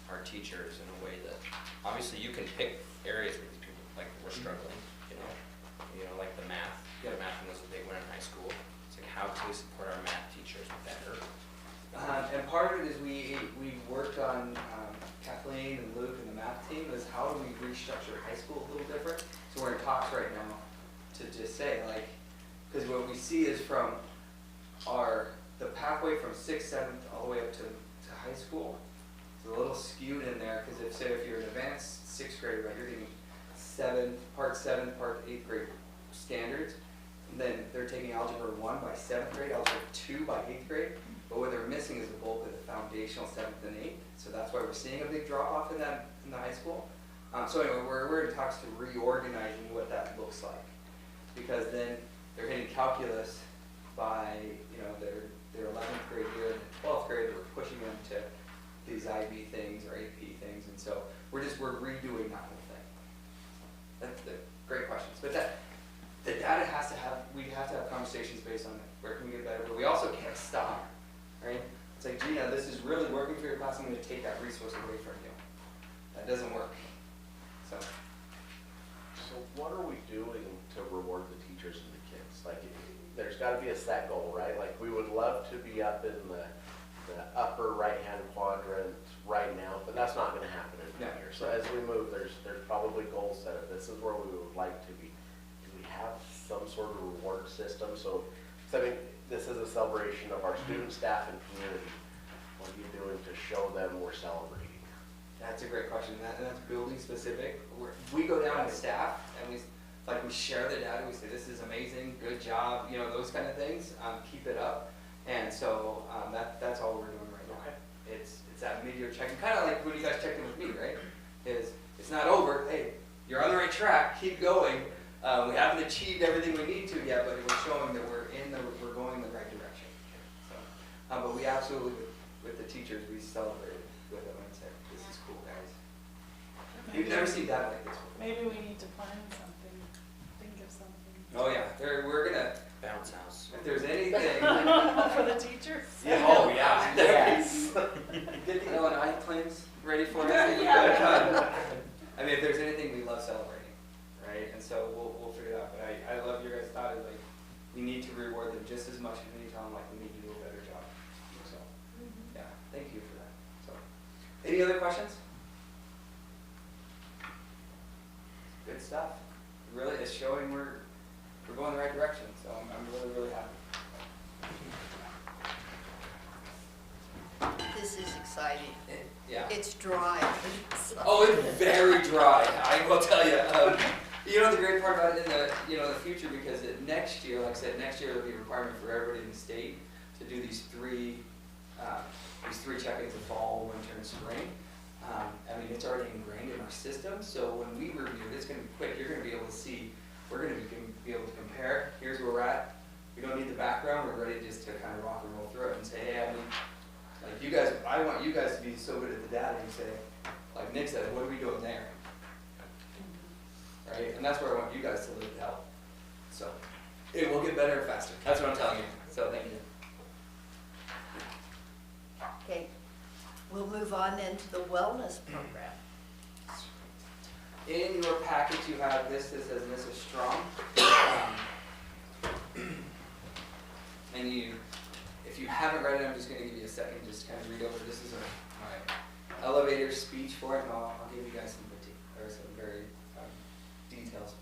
our teachers in a way that, obviously you can pick areas where these people, like, we're struggling, you know, like the math. Yeah, math was a big one in high school. How can we support our math teachers better? And part of it is we worked on, Kathleen and Luke and the math team, is how do we restructure high school a little different? So we're in talks right now to just say, like, because what we see is from the pathway from 6th, 7th, all the way up to high school, it's a little skewed in there, because if you're an advanced 6th grade, right, you're getting part 7th, part 8th grade standards. And then they're taking Algebra 1 by 7th grade, Algebra 2 by 8th grade, but what they're missing is the bulk of the foundational 7th and 8th. So that's why we're seeing a big drop off in the high school. So anyway, we're in talks to reorganizing what that looks like, because then they're hitting calculus by, you know, their 11th grade year, and 12th grade, we're pushing them to these IB things or AP things, and so we're redoing that whole thing. That's the great questions, but the data has to have, we have to have conversations based on where can we get better, but we also can't stop, right? It's like, Gina, this is really working for your class, I'm gonna take that resource away from you. That doesn't work, so. So what are we doing to reward the teachers and the kids? Like, there's gotta be a set goal, right? Like, we would love to be up in the upper right-hand quadrant right now, but that's not gonna happen in a year. So as we move, there's probably goals set up. This is where we would like to be. Do we have some sort of reward system? So I mean, this is a celebration of our student, staff, and community. What are you doing to show them we're celebrating? That's a great question, and that's building specific. We go down with staff, and we share the data, we say, this is amazing, good job, you know, those kind of things, keep it up. And so, that's all we're doing right now. It's that mid-year check, kind of like when you guys checked in with me, right? It's not over, hey, you're on the right track, keep going. We haven't achieved everything we need to yet, but we're showing that we're going in the right direction. So, but we absolutely, with the teachers, we celebrated with them and said, this is cool, guys. You've never seen that like this before. Maybe we need to plan something, think of something. Oh yeah, we're gonna, Bounce house. if there's anything. For the teachers? Yeah, oh yeah. Yes. Get the L&I claims ready for us. Yeah. I mean, if there's anything, we love celebrating, right? And so we'll figure it out. But I love your guys' thought is like, we need to reward them just as much as we need to tell them like we need to do a better job. So, yeah, thank you for that. So, any other questions? Good stuff. Really, it's showing we're going the right direction. So I'm really, really happy. This is exciting. Yeah. It's dry. Oh, it's very dry. I will tell you. You know the great part about it in the future, because next year, like I said, next year there'll be a requirement for everybody in the state to do these three check-ins of fall, winter, and spring. I mean, it's already ingrained in our system. So when we review it, it's going to be quick. You're going to be able to see. We're going to be able to compare. Here's where we're at. We don't need the background. We're ready just to kind of rock and roll through it and say, hey, I mean, like you guys, I want you guys to be so good at the data and say, like Nick said, what are we doing there? Right? And that's where I want you guys to live to help. So it will get better and faster. That's what I'm telling you. So thank you. Okay, we'll move on then to the wellness program. In your package, you have this. This says Mrs. Strong. And if you haven't read it, I'm just going to give you a second, just kind of read over. This is my elevator speech for it, and I'll give you guys some very detailed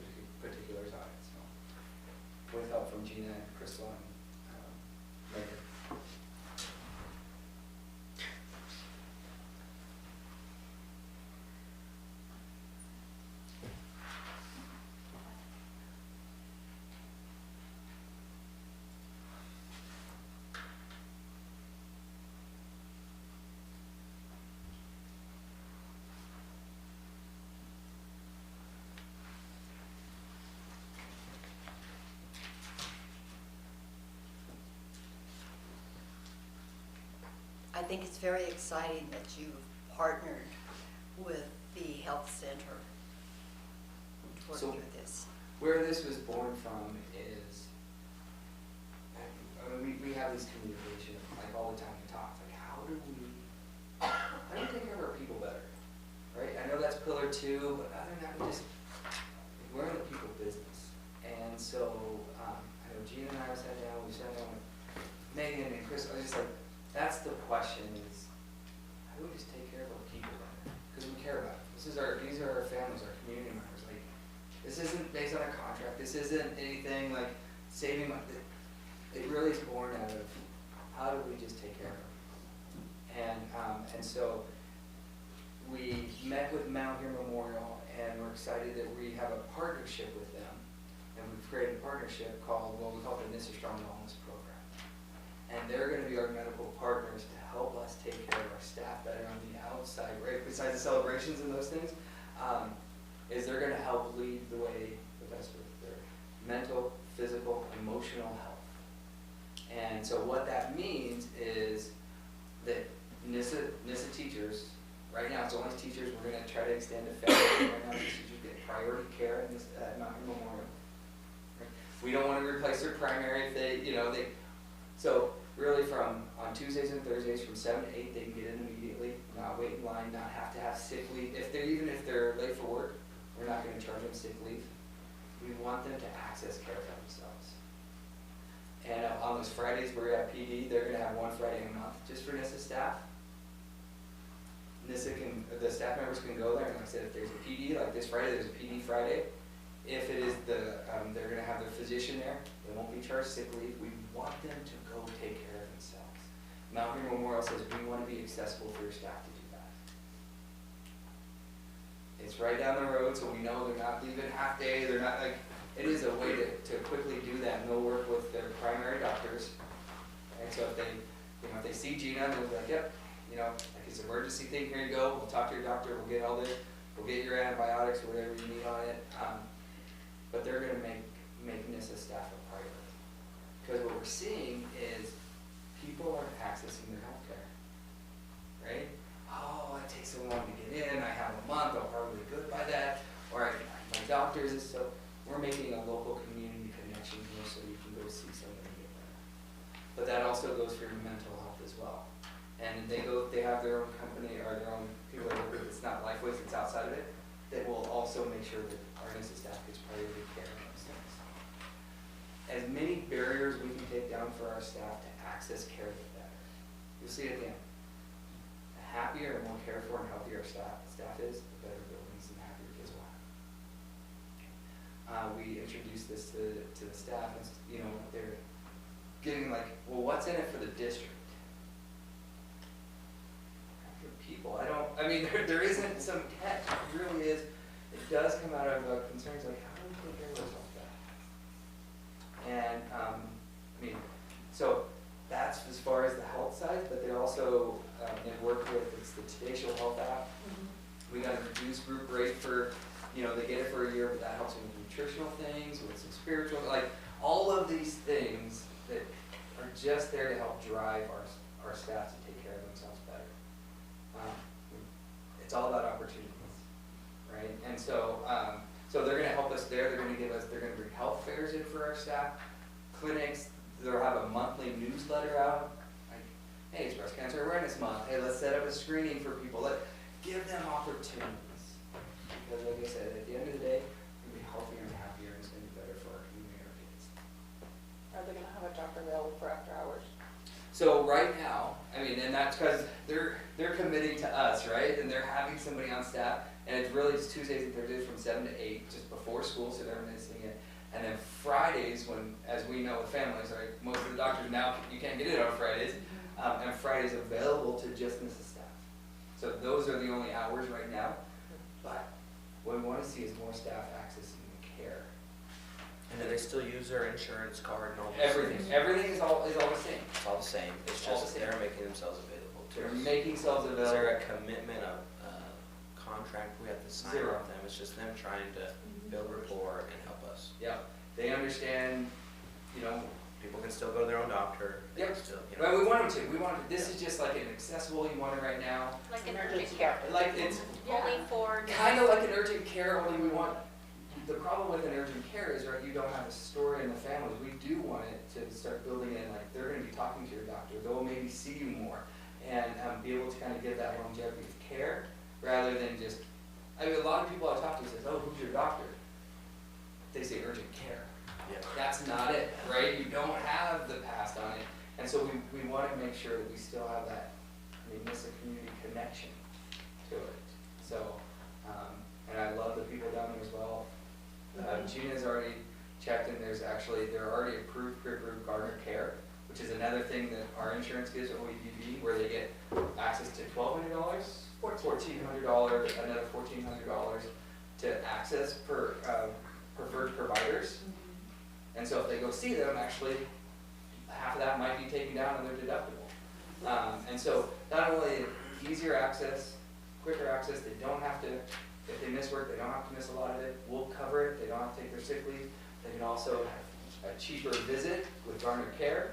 particulars on it. So, with help from Gina and Crystal and Megan. I think it's very exciting that you've partnered with the health center to work So- through this. Where this was born from is, I mean, we have these communication, like all the time we talk, like how do we take care of our people better, right? I know that's pillar 2, but other than that, we're in the people business. And so, I know Gina and I sat down with Megan and Chris, I was just like, that's the question is, how do we just take care of our people better? Because we care about it. These are our families, our community members. Like, this isn't based on a contract. This isn't anything like saving money. It really is born out of how do we just take care of them. And so we met with Mount Here Memorial, and we're excited that we have a partnership with them. And we've created a partnership called, well, we call it the Mrs. Strong Wellness Program. And they're going to be our medical partners to help us take care of our staff better on the outside, right? Besides the celebrations and those things, is they're going to help lead the way with us with their mental, physical, emotional health. And so what that means is that NISA teachers, right now it's only teachers, we're gonna try to extend to family, right now teachers get priority care in this, at Mountain Memorial. Right? We don't wanna replace their primary if so really on Tuesdays and Thursdays from 7 to 8, they can get in immediately, not wait in line, not have to have sick leave. Even if they're late for work, we're not gonna charge them sick leave. We want them to access care for themselves. And on those Fridays where we have PD, they're gonna have one Friday a month just for NISA staff. The staff members can go there, and like I said, if there's a PD, like this Friday, there's a PD Friday. If it is they're gonna have their physician there, they won't be charged sick leave. We want them to go take care of themselves. Mount Green Memorial says we want to be accessible for your staff to do that. It's right down the road, so we know they're not leaving half day, they're not like, it is a way to quickly do that, and they'll work with their primary doctors. And so if they see Gina, they'll be like, yep, like it's an emergency thing, here you go, we'll talk to your doctor, we'll get all this, we'll get your antibiotics, whatever you need on it. But they're gonna make NISA staff a priority. Because what we're seeing is people aren't accessing their health care, right? Oh, it takes so long to get in, I have a month, I'm probably good by that, or my doctor's is so, we're making a local community connection here so you can go see somebody and get better. But that also goes for your mental health as well. And they have their own company or their own people that work with, it's not LifeWays, it's outside of it, that will also make sure that our NISA staff gets priority care on those things. As many barriers we can take down for our staff to access care, the better. You'll see it again. The happier and more cared for and healthier our staff is, the better buildings and happier kids will have. We introduced this to the staff, and they're getting like, well, what's in it for the district? People, there isn't some catch. It really is. It does come out of concerns like how do we take care of ourselves better? And so that's as far as the health side, but they're also they work with it's the Today Show Health app. We got a reduced group rate for they get it for a year, but that helps them with nutritional things, with some spiritual, like all of these things that are just there to help drive our staff to take care of themselves better. It's all about opportunities, right? And so, so they're going to help us there. They're going to bring health fairs in for our staff, clinics. They'll have a monthly newsletter out. Like, hey, it's Breast Cancer Awareness Month. Hey, let's set up a screening for people. Give them opportunities. Because like I said, at the end of the day, we're going to be healthier and happier, and it's going to be better for our community and our kids. Are they gonna have a doctor available for after hours? So right now, and that's because they're committing to us, right? And they're having somebody on staff, and it's Tuesdays and Thursdays from 7 to 8, just before school, so they're missing it. And then Fridays, when, as we know with families, right, most of the doctors now, you can't get it on Fridays, and Fridays available to just NISA staff. So those are the only hours right now, but what we want to see is more staff accessing the care. And do they still use their insurance card and all this? Everything is all the same. It's all the same, it's All just the same. they're making themselves available to They're us. making themselves Is available. there a commitment of contract we have to sign Zero. with them? It's just them trying to build rapport and help us. Yeah, they understand, People can still go to their own doctor. They can Yep. still, well, we want them to. This is just like an accessible, you want it right now. Like an urgent care. Like it's Only for. kind of like an urgent care, only we want, the problem with an urgent care is, right, you don't have a story in the family. We do want it to start building in, like, they're gonna be talking to your doctor, they'll maybe see you more, and be able to kind of give that longevity of care, rather than just, a lot of people I talk to says, oh, who's your doctor? They say urgent care. Yeah. That's not it, right? You don't have the past on it, and so we want to make sure that we still have that, NISA community connection to it. So, and I love the people down there as well. Gina's already checked, and they're already approved peer group Gardner Care, which is another thing that our insurance gives OEDB, where they get access to $1,200, $1,400, another $1,400 to access preferred providers. And so if they go see them, actually, half of that might be taken down on their deductible. And so not only easier access, quicker access, they don't have to, if they miss work, they don't have to miss a lot of it. We'll cover it. They don't have to take their sick leave. They can also have a cheaper visit with Garner Care.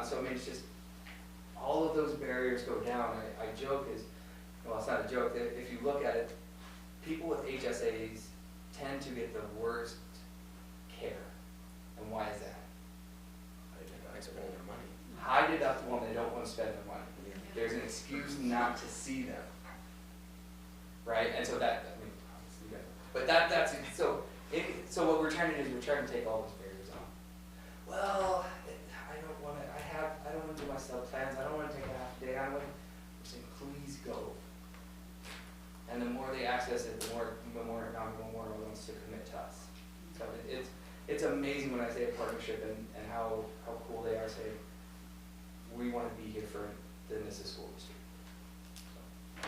So I mean, it's just, all of those barriers go down. I joke is, well, it's not a joke, that if you look at it, people with HSAs tend to get the worst care. And why is that? I spend their money. High deductible and they don't want to spend their money. There's an excuse not to see them. Right? And so that, I mean, obviously, but that's, so what we're trying to do is we're trying to take all those barriers off. Well, I don't want to do my sub plans, I don't want to take a half day, we're saying, please go. And the more they access it, the more Memorial wants to commit to us. So it's amazing when I say a partnership and how cool they are saying, we want to be here for the Nissus School District.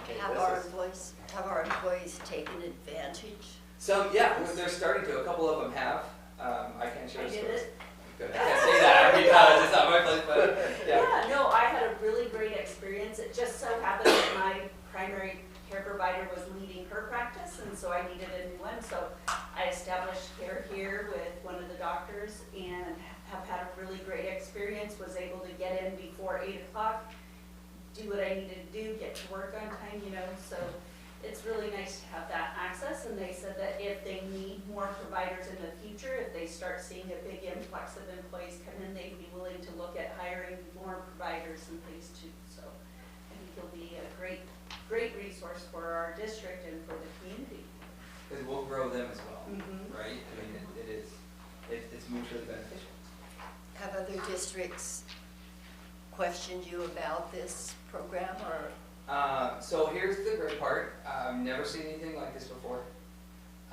Okay, Have this our employees taken advantage? So, yeah, they're starting to, a couple of them have, I can't share I the did stories. it. Good. I can't say that because it's not my place, but, yeah. Yeah, no, I had a really great experience. It just so happened that my primary care provider was leaving her practice, and so I needed a new one. So I established care here with one of the doctors and have had a really great experience, was able to get in before 8 o'clock, do what I needed to do, get to work on time, you know, so it's really nice to have that access. And they said that if they need more providers in the future, if they start seeing a big influx of employees come in, they'd be willing to look at hiring more providers and things too. So I think it'll be a great resource for our district and for the community. Because we'll grow them as well, Mhm. right? I mean, it's mutually beneficial. Have other districts questioned you about this program or? So here's the great part. Never seen anything like this before.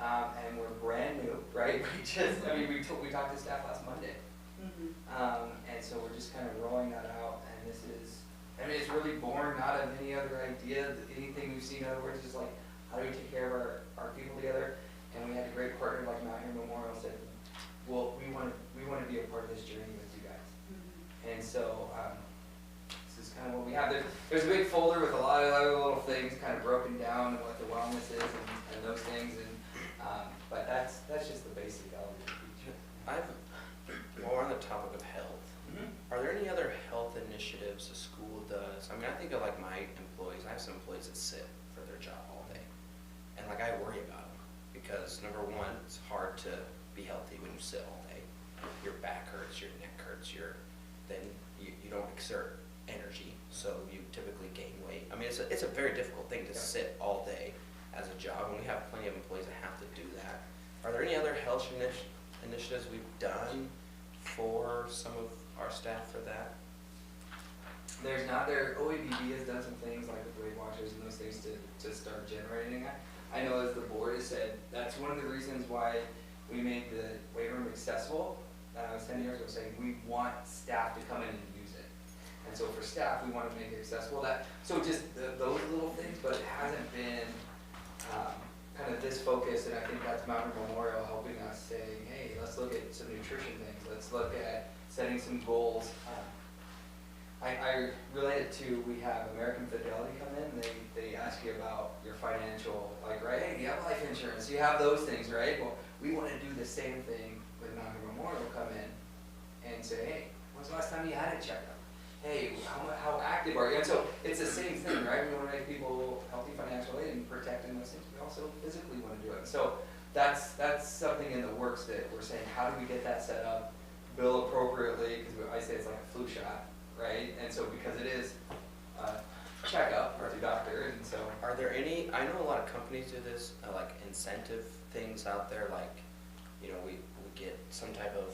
And we're brand new, right? We talked to staff last Monday. Mhm. And so we're just kind of rolling that out. And this is, I mean, it's really born out of any other idea, anything we've seen. In other words, just like, how do we take care of our people together? And we had a great partner like Mount Airy Memorial said, well, we want to be a part of this journey with you guys. Mhm. And so, this is kind of what we have. There's a big folder with a lot of other little things kind of broken down and what the wellness is and those things. But that's just the basic element. While we're on the topic of health, are there any other health initiatives the school does? I mean, I think of like my employees. I have some employees that sit for their job all day. And like I worry about them because number one, it's hard to be healthy when you sit all day. Your back hurts, your neck hurts, then you don't exert energy, so you typically gain weight. I mean, it's a very difficult thing to sit all day as a job, and we have plenty of employees that have to do that. Are there any other health initiatives we've done for some of our staff for that? There's not, OABB has done some things like with Weight Watchers and those things to start generating that. I know as the board has said, that's one of the reasons why we made the weight room accessible. 10 years ago saying we want staff to come in and use it. And so for staff, we want to make it accessible. So just those little things, but it hasn't been kind of this focus, and I think that's Mount Airy Memorial helping us saying, hey, let's look at some nutrition things. Let's look at setting some goals. I relate it to, we have American Fidelity come in, and they ask you about your financial, like, right, hey, you have life insurance, you have those things, right? Well, we want to do the same thing with Mount Airy Memorial, come in and say, hey, when's the last time you had a checkup? Hey, how active are you? And so it's the same thing, right? We want to make people healthy financially and protecting those things. We also physically want to do it. And so that's something in the works that we're saying, how do we get that set up, bill appropriately, because I say it's like a flu shot, right? And so because it is a checkup with your doctor, and so. Are there any, I know a lot of companies do this, like incentive things out there, like, you know, we get some type of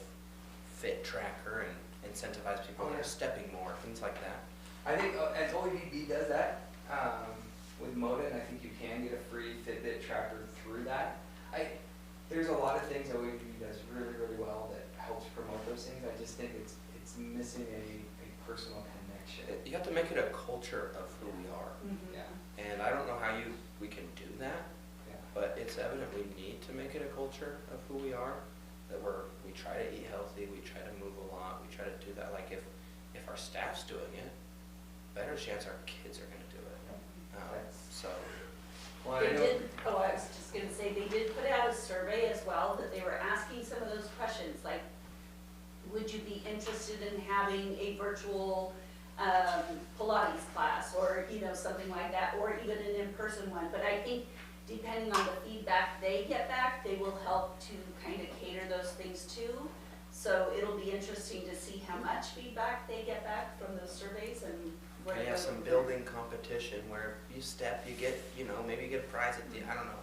fit tracker and incentivize people that are stepping more, things like that. I think as OABB does that, with Moda, and I think you can get a free Fitbit tracker through that. There's a lot of things OABB does really, really well that helps promote those things. I just think it's missing a personal connection. You have to make it a culture of who we are. Mhm. Yeah. And I don't know how we can do that, Yeah. but it's evident we need to make it a culture of who we are, that we try to eat healthy, we try to move a lot, we try to do that. Like if our staff's doing it, better chance our kids are gonna do it. So. Well, They did, I was just gonna say, they did put out a survey as well, that they were asking some of those questions, like, in having a virtual Pilates class, or, you know, something like that, or even an in-person one. But I think depending on the feedback they get back, they will help to kind of cater those things too. So it'll be interesting to see how much feedback they get back from those surveys and where Maybe it have goes some from there. building competition where you step, you get, you know, maybe you get a prize at the, I don't know,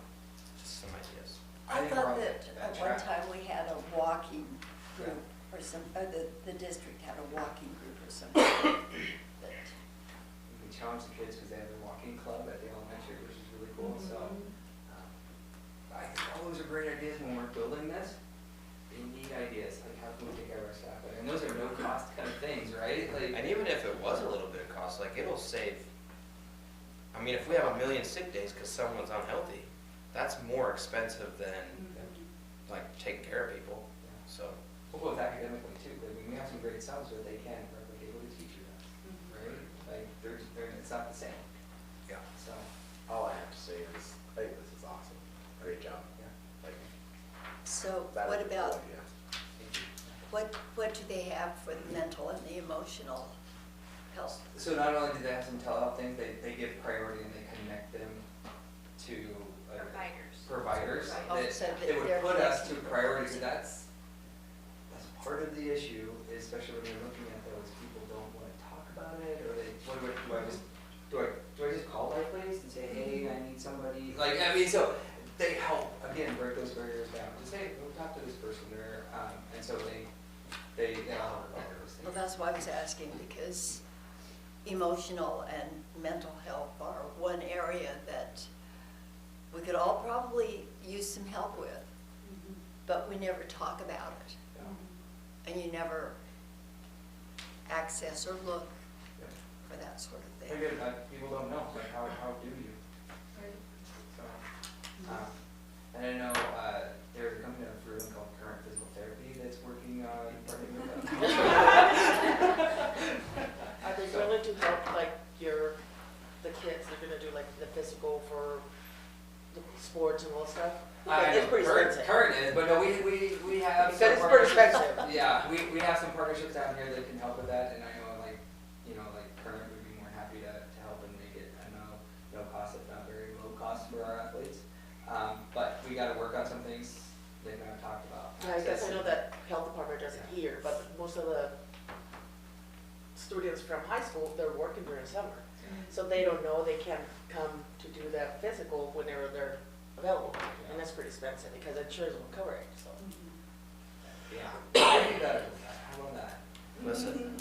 just some ideas. I think thought we're that on at one track. time we had a walking group or some, the district had a walking group or something. But We challenge the kids because they have a walking club at the elementary, which is really cool, so. I think all those are great ideas when we're building this. They need ideas, like how can we take care of our staff better? And those are no cost kind of things, right? Like, And even if it was a little bit of cost, like it'll save, I mean, if we have 1 million sick days because someone's unhealthy, that's more expensive than like taking care of people, so. we'll go with academically too. I mean, we have some great subs where they can replicate what a teacher does, right? Like, it's not the same, Yeah. so. All I have to say is, I think this is awesome. Great job. Yeah. Like, so that what is a cool about, idea. what do they have for the mental and the emotional health? So not only do they have some telehealth things, they give priority and they connect them to providers Oh, that so that it would they're put us to connected. priority, so that's part of the issue, especially when you're looking at those, people don't wanna talk about it, or they, do I just call Life Place and say, hey, I need somebody, like, I mean, so they help, again, break those barriers down, just say, go talk to this person, or, and so they help with all those Well, things. that's why I was asking, because emotional and mental health are one area that we could all probably use some help with, but we never talk about it. Yeah. And you never access or look Yeah. for that sort of thing. Very good, people don't know, like, how do you? So, and I know, there's a company out of Fruitland called Current Physical Therapy that's working on partnering with them. Are they going to help like the kids, they're gonna do like the physical for the sports and all that stuff? I It's know, pretty expensive. Current is, but no, we have Because some it's pretty partnerships. expensive. Yeah, we have some partnerships down here that can help with that, and I know like, you know, like Current would be more happy to help and make it, I know, no cost, if not very low cost for our athletes. But we gotta work on some things they've not talked about. Yeah, I guess I know that health department does it here, but most of the students from high school, they're working during summer. So they don't know they can come to do that physical whenever they're available. And that's pretty expensive because insurance won't cover it, so. Yeah. I think that, how about that? Listen,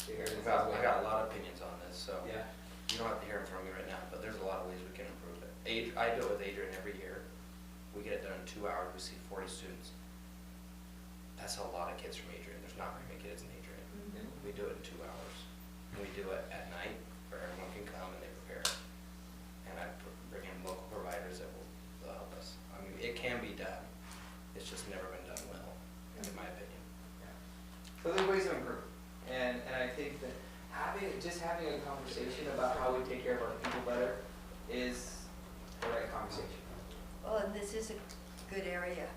You heard it. I got a lot of opinions on this, so. Yeah. You don't have to hear them from me right now, but there's a lot of ways we can improve it. I do it with Adrian every year. We get it done in 2 hours, we see 40 students. That's a lot of kids from Adrian. There's not very many kids in Adrian. We do it in 2 hours. We do it at night where everyone can come and they prepare. And I bring in local providers that will help us. I mean, it can be done. It's just never been done well, in my opinion. So there's ways to improve, and I think that just having a conversation about how we take care of our people better is the right conversation. Well, and this is a good area.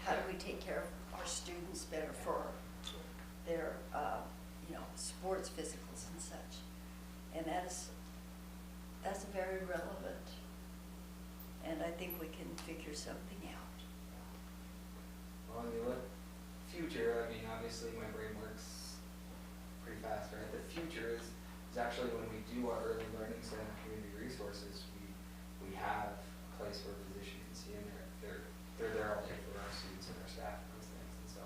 How do we take care of our students better for their, sports physicals and such? And that's very relevant. And I think we can figure something out. Well, when you look future, I mean, obviously my brain works pretty fast, right? The future is actually when we do our early learning center community resources, we have a place where a physician can see in there. They're there all day for our students and our staff and those things, and so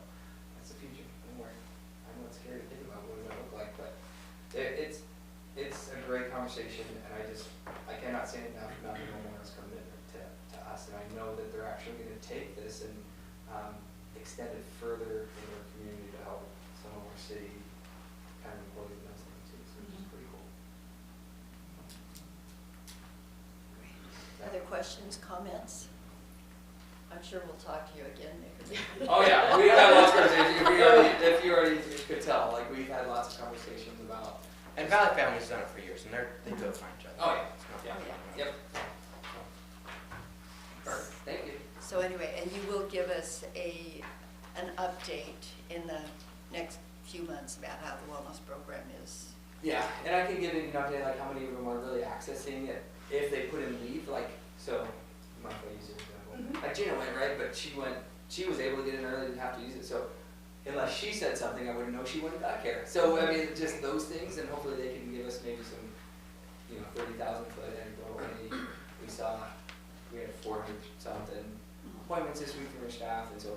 that's the future. Don't worry. I know it's scary to think about what it might look like, but it's a great conversation, and I cannot say enough about the homeowner's commitment to us, and I know that they're actually gonna take this and extend it further in our community to help some of our city kind of employees and those things too, so which is pretty cool. Other questions, comments? I'm sure we'll talk to you again, Nick. Oh yeah, we have lots of conversations, if you already could tell, like we've had lots of conversations about. And Valley Family's done it for years, and they do a fine job. Oh, yeah. It's not- Yeah. Yep. Perfect, thank you. So anyway, and you will give us an update in the next few months about how the wellness program is. Yeah, and I can give you an update, like how many of them are really accessing it, if they put in leave, like, so, I'm not gonna use it, like Gina went, right, but she was able to get in early, didn't have to use it, so unless she said something, I wouldn't know she went back here. So, I mean, just those things, and hopefully they can give us maybe some, 30,000 foot anecdotal. We had 400 something appointments this week from our staff, and so,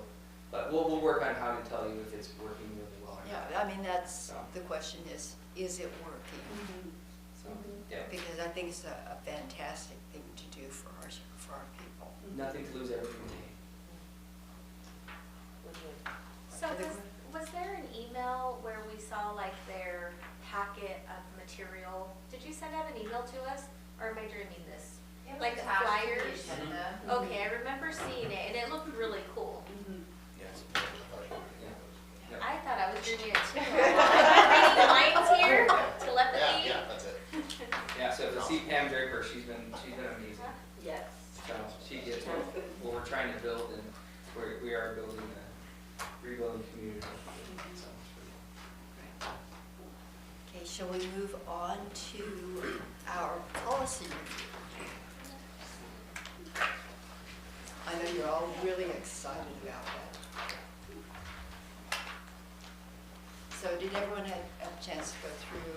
but we'll work on how to tell you if it's working really well or not. Yeah, I mean, that's, So. the question is it working? So, yeah, Because I think it's a fantastic thing to do for our people. nothing to lose, everything to gain. So was there an email where we saw like their packet of material? Did you send out an email to us, or am I dreaming this? It was Like the attached to the flyers? agenda. Okay, I remember seeing it, and it looked really cool. Yes. Yeah. I thought I was dreaming it too. I'm reading lines here, telepathy. Yeah, that's it. Yeah, so to see Pam Draper, she's been amazing. Yes. So she gets what we're trying to build, and we are building a rebuilding community. So, Okay, shall we move on to our policy review? I know you're all really excited about that. So did everyone have a chance to go through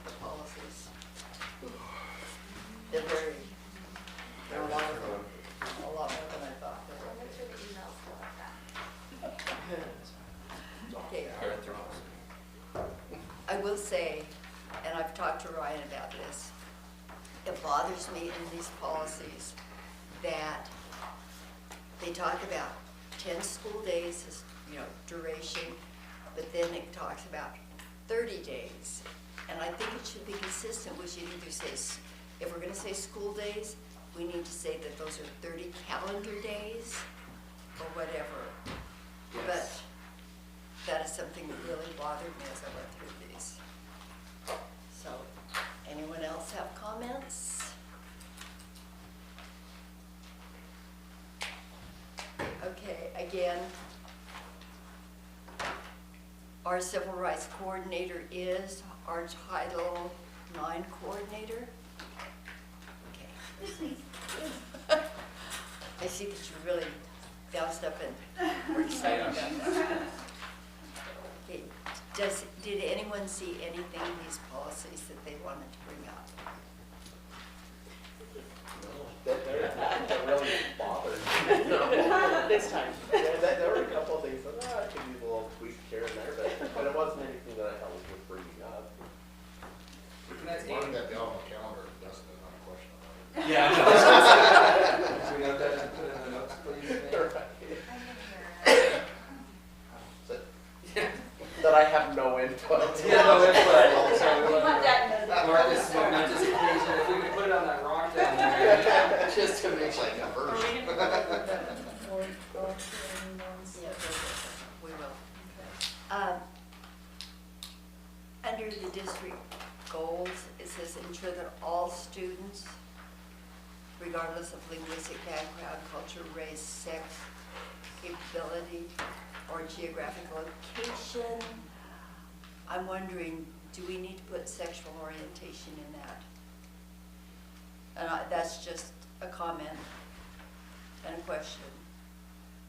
the policies? They're very, there are a lot of them, a lot more than I thought there I'll would make be. sure the emails go like that. Okay. I read through all of them. I will say, and I've talked to Ryan about this, it bothers me in these policies that they talk about 10 school days as, duration, but then it talks about 30 days. And I think it should be consistent, we should either say, if we're gonna say school days, we need to say that those are 30 calendar days or whatever. But yes. that is something that really bothered me as I went through these. So, anyone else have comments? Okay, again, our civil rights coordinator is our Title IX coordinator. Okay. I see that you're really doused up and we're excited about that. Okay, did anyone see anything in these policies that they wanted to bring up? That really bothered me. This time. There were a couple of things that I could use a little tweak here and there, but it wasn't anything that I thought was worth bringing up. Mark that down on the calendar, that's not a question about it. Yeah. Should we note that and put it in the notes, please? That I have no input. Yeah, no input. So We want that in the. Mark this momentous occasion, if we could put it on that rock down there, just to make It's sure. like a verse. Or go through any ones? Yeah, we will. Under the district goals, it says ensure that all students, regardless of linguistic background, culture, race, sex, capability, or geographic location. I'm wondering, do we need to put sexual orientation in that? And that's just a comment and a question.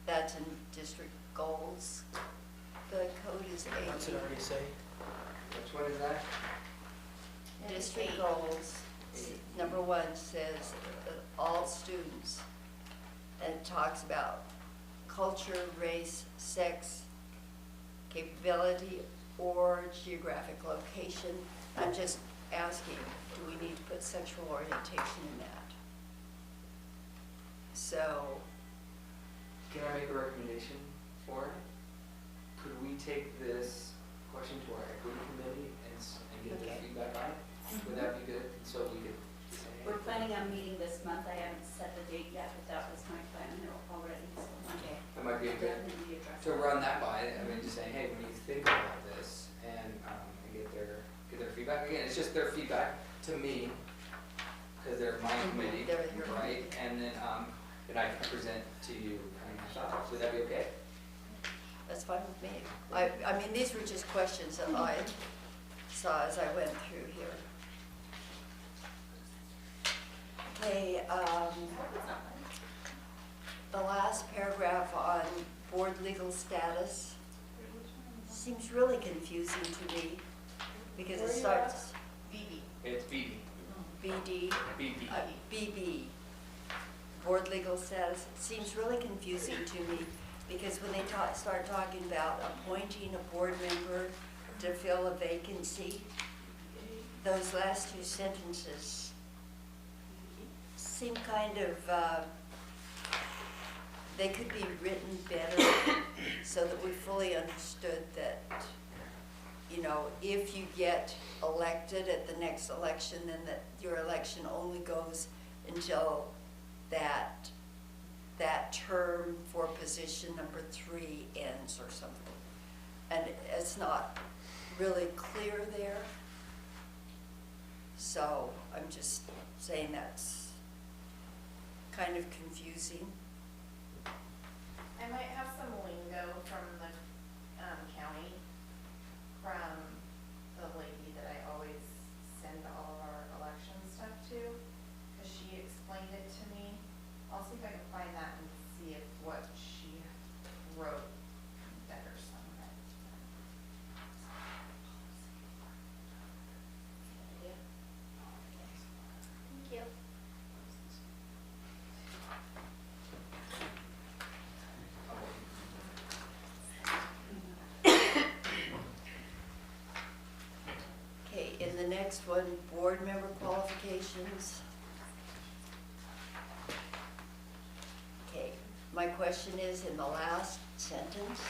That's in district goals. The code is What's it 8. already say? Which one is that? District goals, number 1 says that all students, and it talks about culture, race, sex, capability, or geographic location. I'm just asking, do we need to put sexual orientation in that? So, Can I make a recommendation for it? Could we take this question to our equity committee and get their Okay. feedback on it? Would that be good? So we could say, hey, We're planning on meeting this month. I haven't set the date yet, but that was my plan already. So okay, that might be a good, definitely address to it. run that by, I mean, just saying, hey, when you think about this, and get their feedback. Again, it's just their feedback to me, because they're my committee, They're your right? And then I can present to you kind of my thoughts. Would that be okay? That's fine with me. I mean, these were just questions that I saw as I went through here. Okay, the last paragraph on board legal status seems really confusing to me because Where it are you starts BB. It's BB. BD, BB. BB, board legal status. It seems really confusing to me because when they start talking about appointing a board member to fill a vacancy, those last two sentences seem kind of, they could be written better so that we fully understood that, you know, if you get elected at the next election, then that your election only goes until that term for position number 3 ends or something. And it's not really clear there. So I'm just saying that's kind of confusing. I might have some lingo from the county, from the lady that I always send all of our election stuff to, because she explained it to me. I'll see if I can find that and see if what she wrote better somewhere. Thank you. Okay, in the next one, board member qualifications. Okay, my question is, in the last sentence,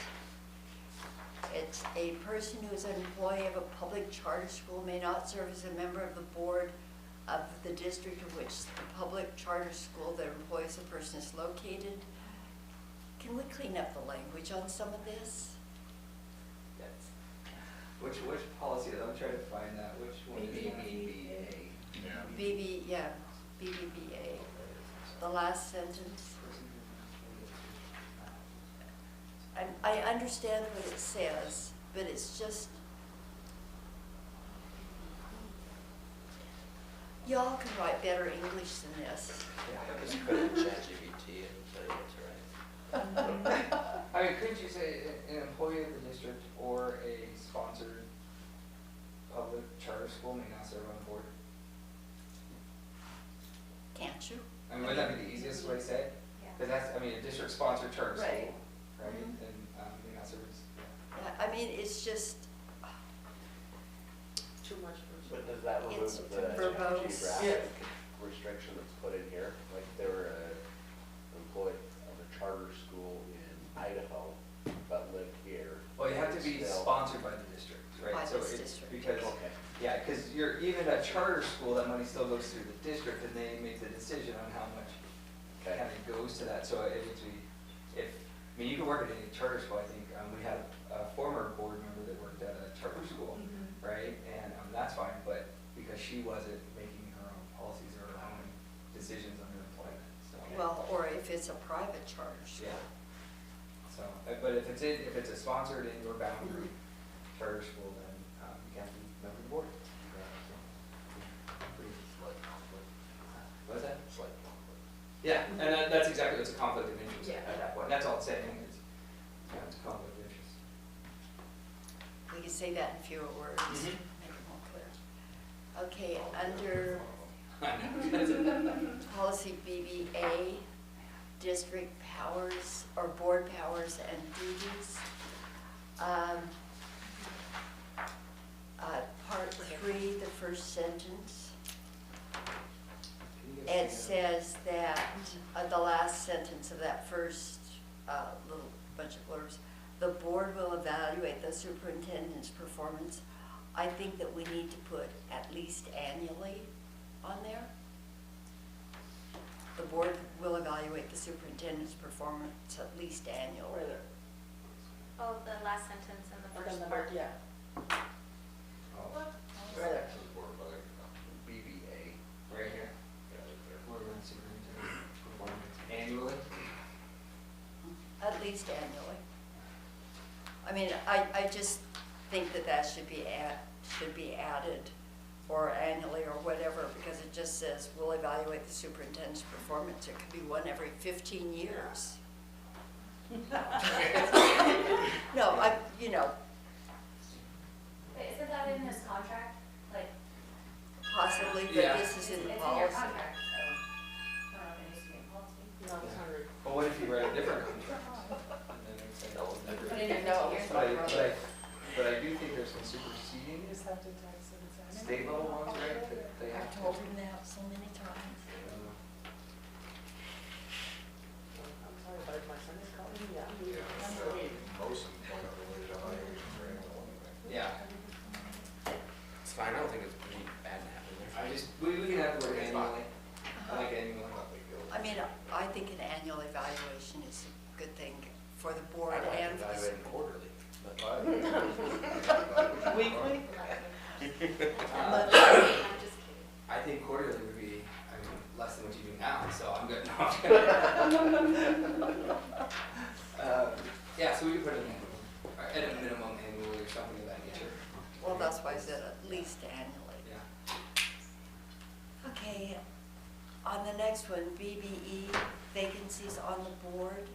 it's a person who is an employee of a public charter school may not serve as a member of the board of the district in which the public charter school that employs the person is located. Can we clean up the language on some of this? Which policy, I'm trying to find that, which one is it? BBA. Yeah. BB, yeah, BBBA, the last sentence. I understand what it says, but it's just, y'all can write better English than this. I just put in ChatGPT and tell you what's right. I mean, couldn't you say an employee of the district or a sponsored public charter school may not serve on the board? Can't you? I mean, wouldn't that be the easiest way to say it? Yeah. Because that's, I mean, a district-sponsored charter school, Right. right? Mhm. And may not serve as, Yeah, I mean, it's just, Too much for But does that remove It's the verbose. geographic restriction that's put in here? Like if they were an employee of a charter school in Idaho, but lived here. well, you have to be still- sponsored by the district, right? By So this it's district. Because, Okay. yeah, because you're, even a charter school, that money still goes through the district, and they make the decision on how much Okay. kind of goes to that, so it would be, I mean, you can work at any charter school, I think, we had a former board member that worked at a charter school, right, and, that's fine, but because she wasn't making her own policies or her own decisions on her employment, so. well, or if it's a private charter school. Yeah, so, but if it's a sponsored in your boundary charter school, then, you can't be a member of the board. What's that? Slight conflict. Yeah, and that's exactly, it's a conflict of interest Yeah. at that point, that's all it's saying, is, it's a conflict of interest. We can say that in fewer words, Mhm. make it more clear. Okay, under I know. policy BBA, district powers or board powers and duties. Part 3, the first sentence, it says that, the last sentence of that first little bunch of blurbs, the board will evaluate the superintendent's performance. I think that we need to put at least annually on there. The board will evaluate the superintendent's performance at least annually. Right there. Oh, the last sentence in the And then first the part. word, yeah. Oh, Right there. This is more of like BBA. right here, Yeah, right there. where we're in superintendent performance annually. At least annually. I mean, I just think that that should be added, or annually or whatever, because it just says, we'll evaluate the superintendent's performance. It could be one every 15 years. No, Wait, isn't that in his contract? Like, possibly, but Yeah. this is in the it's in your policy. contract, so, I don't know if it needs to be in policy. No, it's 100. Well, what if you write a different contract? And then it would say that was never. Put in your No. 15 years. But I do think there's some superseding You just have to tax it. state level ones, right, that they have I've to. told him that so many times. I'm sorry, but if my son is calling me, yeah. Most of them point out related to higher training anyway. Yeah, It's fine, I don't think it's pretty bad to have in there. we can have the word annually, I like annually. Not big deal. I mean, I think an annual evaluation is a good thing for the board I'd like to and for the evaluate them quarterly, but Weekly? Uh, I'm just kidding. I think quarterly would be, I mean, less than what you do now, so I'm good. No. Yeah, so we could put it in, at a minimum annually or something of that nature. Well, that's why I said at least annually. Yeah. Okay, on the next one, BBE, vacancies on the board.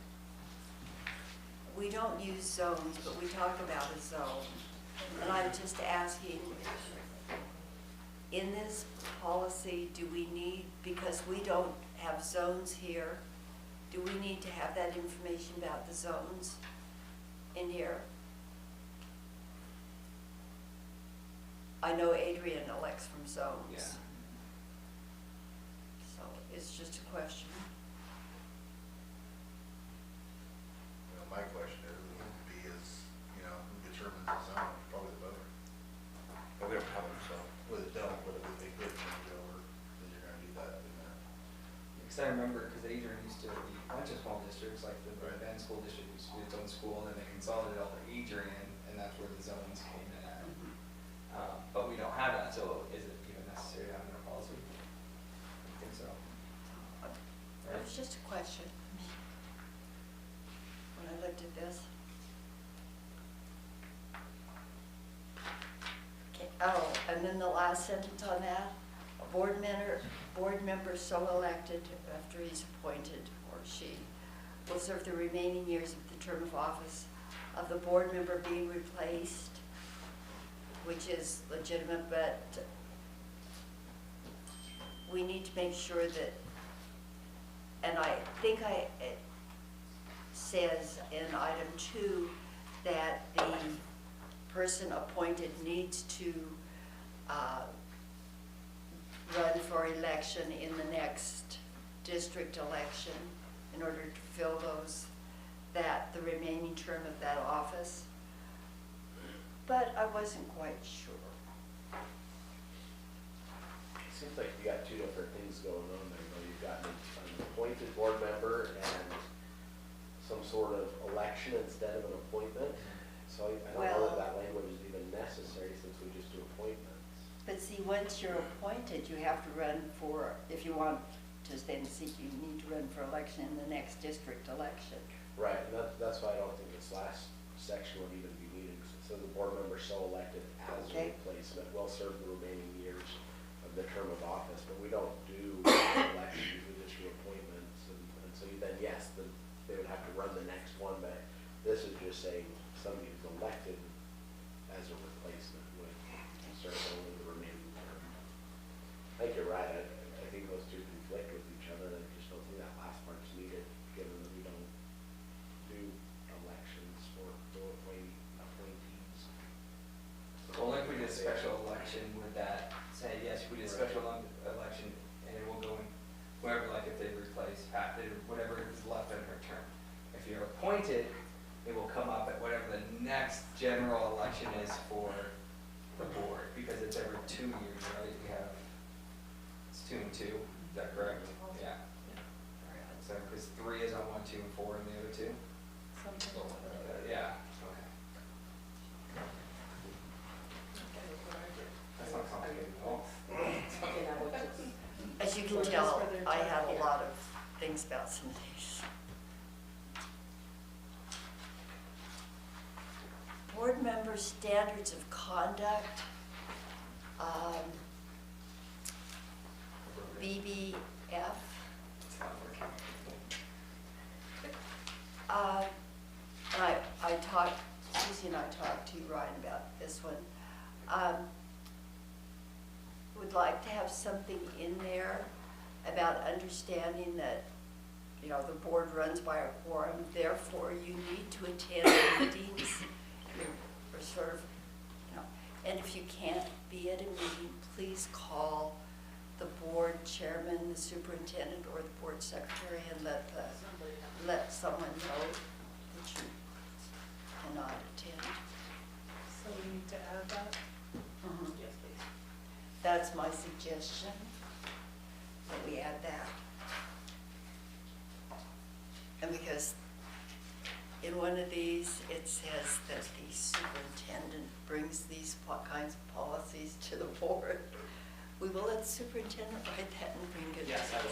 We don't use zones, but we talk about a zone. And I'm just asking, in this policy, do we need, because we don't have zones here, do we need to have that information about the zones in here? I know Adrian elects from zones. Yeah. So it's just a question. My question is, who determines the zone? Probably the voter. we don't have them, so. With a don't, but if they could change over, then you're gonna do that in there. Because I remember, because Adrian used to be a bunch of small districts, like the Bend School District used to be its own school, and then they consolidated all to Adrian, and that's where the zones came in at. But we don't have that, so is it even necessary to have in our policy? I don't think so. It was just a question. When I looked at this. Okay, oh, and then the last sentence on that, a board member so elected after he's appointed, or she, will serve the remaining years of the term of office of the board member being replaced, which is legitimate, but we need to make sure that, and I think it says in item 2 that the person appointed needs to run for election in the next district election in order to fill the remaining term of that office. But I wasn't quite sure. It seems like you got two different things going on there, though. You've got an appointed board member and some sort of election instead of an appointment. So I don't know that that language is even necessary since we just do appointments. But see, once you're appointed, you have to run for, if you want to stay in the seat, you need to run for election in the next district election. Right, and that's why I don't think this last section would even be needed, because it says the board member so elected as a Okay. replacement will serve the remaining years of the term of office, but we don't do elections, we just do appointments, and so then, yes, they would have to run the next one, but this is just saying somebody who's elected as a replacement would serve only the remaining term. I think you're right, I think those two conflict with each other, and I just don't think that last part's needed, given that we don't do elections for appointees. Well, like we did a special election, would that say, yes, we did a special election, and it will go in, whoever, like if they replace Pat, whatever is left in her term. If you're appointed, it will come up at whatever the next general election is for the board, because it's every 2 years, right? We have, it's 2 and 2, is that correct? Yeah. So, because 3 is on 1, 2, and 4 in the other 2? Something like that. Yeah, okay. That's not complicated at all. And I would just, As you So can just tell, for their I have a job. lot of things about some of these. board member standards of conduct, BBF. It's not working. I talked, Susie and I talked to Ryan about this one. Would like to have something in there about understanding that, you know, the board runs by a quorum, therefore you need to attend meetings. Or sort of, you know, and if you can't be at a meeting, please call the board chairman, the superintendent, or the board secretary and let someone know that you cannot attend. So we need to add that? Yes, please. That's my suggestion, that we add that. And because in one of these, it says that the superintendent brings these kinds of policies to the board. We will let the superintendent write that and bring it. Yes, I will.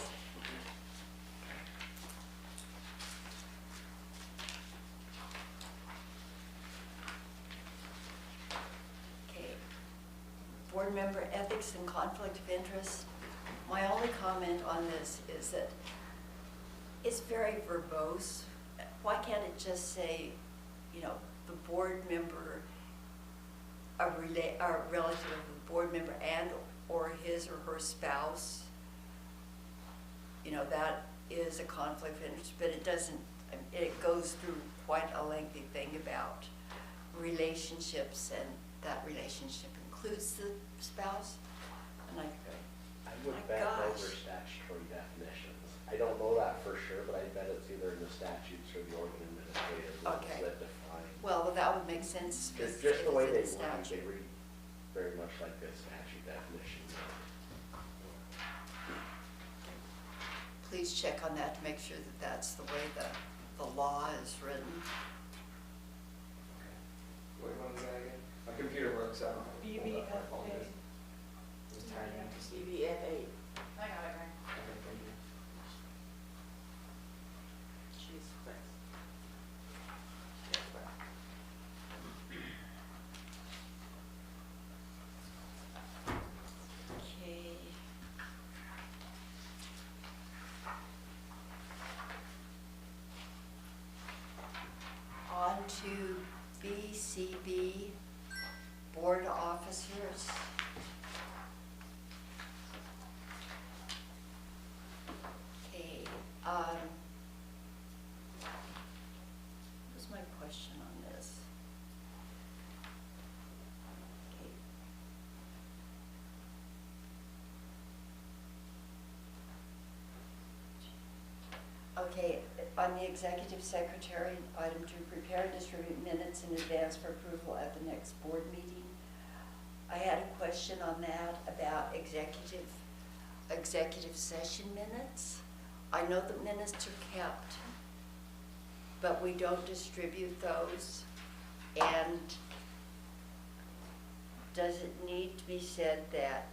Okay. Board member ethics and conflict of interest. My only comment on this is that it's very verbose. Why can't it just say, you know, the board member, a relative of the board member and or his or her spouse? You know, that is a conflict of interest, but it doesn't, it goes through quite a lengthy thing about relationships, and that relationship includes the spouse. And I would My bet those gosh. are statutory definitions. I don't know that for sure, but I bet it's either in the statutes or the Oregon administrative rules Okay. that define. well, that would make sense. It's because just the it way is they in read, statute. they read very much like the statute definition. Please check on that to make sure that that's the way the law is written. Wait, what was that again? My computer works, so I don't have it pulled up, I apologize. BBFA. Just typing to see. BBFA. I got it, right. Okay, thank you. Jeez, thanks. Okay. On to BCB, board officers. Okay, what was my question on this? Okay. Okay, on the executive secretary, item 2, prepare and distribute minutes in advance for approval at the next board meeting. I had a question on that about executive session minutes. I know the minutes are kept, but we don't distribute those. And does it need to be said that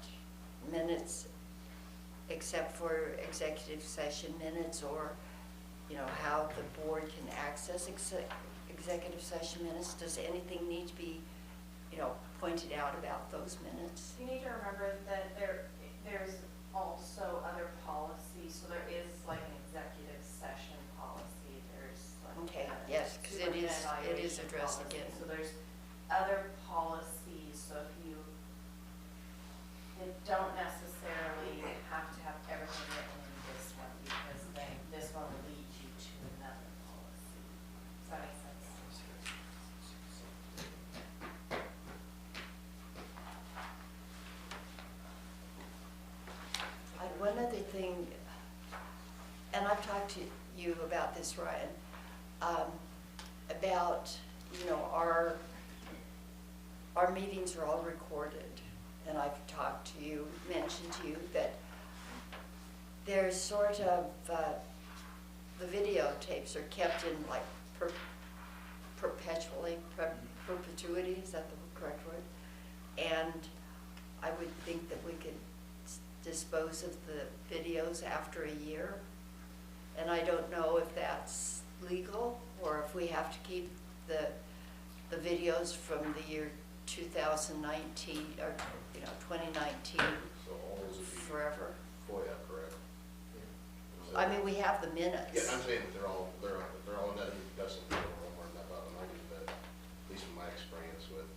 minutes, except for executive session minutes, or, you know, how the board can access executive session minutes? Does anything need to be, you know, pointed out about those minutes? You need to remember that there's also other policies, so there is like an executive session policy, there's like. Okay, yes, 'cause it is superintendent addressed evaluation again. policy. So there's other policies, so if you don't necessarily have to have everything written in this one, because then this one will lead you to another policy. Does that make sense? One other thing, and I've talked to you about this, Ryan, about, you know, our meetings are all recorded, and I've talked to you, mentioned to you that there's sort of, the videotapes are kept in like perpetuity, is that the correct word? And I would think that we could dispose of the videos after a year. And I don't know if that's legal, or if we have to keep the the videos from the year 2019, or, 2019 So all those would be forever. FOIA, correct? I mean, we have the minutes. Yeah, I'm saying that they're all in that, that's something a little more than that, but I mean, but at least from my experience with,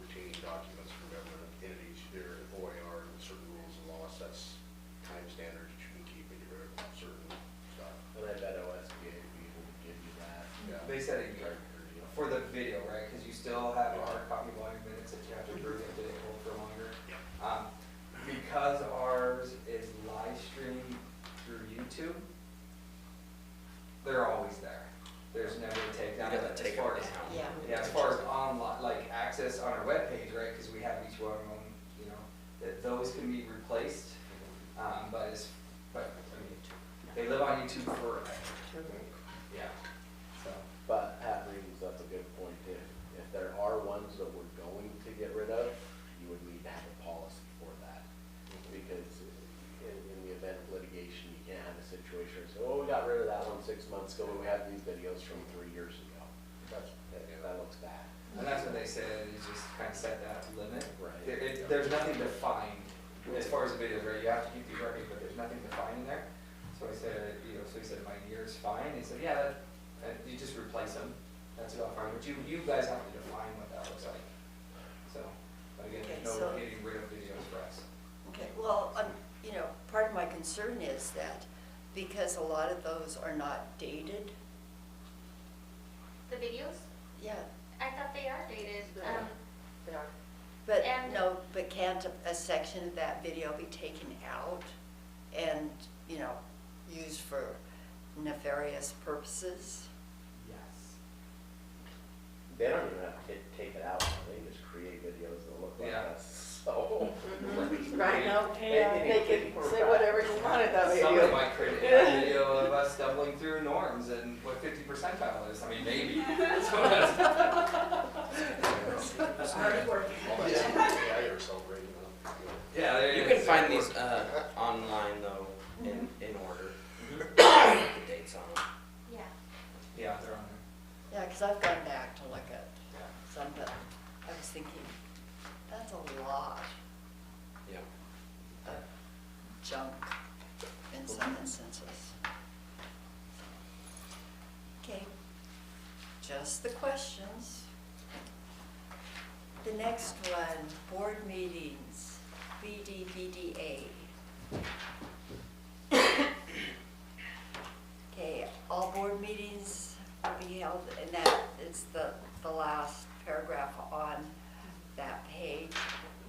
retaining documents from government entities, there, FOIA are certain rules and laws, that's time standards that you can keep and get rid of certain stuff. And I bet OSBA would be able to give you that. Yeah. They said a year for the video, right? Because you still have hard copy volume minutes that you have to prove that they hold for longer. Yeah. Because ours is live streamed through YouTube, they're always there. There's never a takedown. You gotta As take far it as- down. Yeah. Yeah, as far as online, like access on our webpage, right, because we have each one of them, that those can be replaced. But I mean, they live on YouTube forever. Yeah, so, But that brings up a good point, if there are ones that we're going to get rid of, you would need to have a policy for that. Because in the event of litigation, you can't have a situation where, say, oh, we got rid of that one 6 months ago, but we have these videos from 3 years ago. That looks bad. and that's what they said, is just kind of set that limit. Right. There's nothing defined as far as the videos, right, you have to keep these records, but there's nothing defined in there. So I said, so he said, my year is fine, he said, yeah, you just replace them, that's about fine, but you guys have to define what that looks like. So, but again, Okay, there's so- no getting rid of videos for us. Okay, well, part of my concern is that because a lot of those are not dated, The videos? yeah, I thought they are dated. They are. but And- but can't a section of that video be taken out and, used for nefarious purposes? Yes. They don't even have to take it out, they can just create videos that look like Yeah. us, so. Right now, Yeah. they can say whatever you want in that Somebody video. might create a video of us stumbling through norms and what 50 percentile is, I mean, maybe. So that's- Already working. All that AI or celebrating, Yeah, there You it can is. find these online though, in order, Mhm. the dates on them. Yeah. Yeah, they're on there. Yeah, because I've gone back to look at Yeah. some, but I was thinking, that's a lot Yeah. of junk in some instances. Okay, just the questions. The next one, board meetings, BDBDA. Okay, all board meetings will be held, and that is the last paragraph on that page.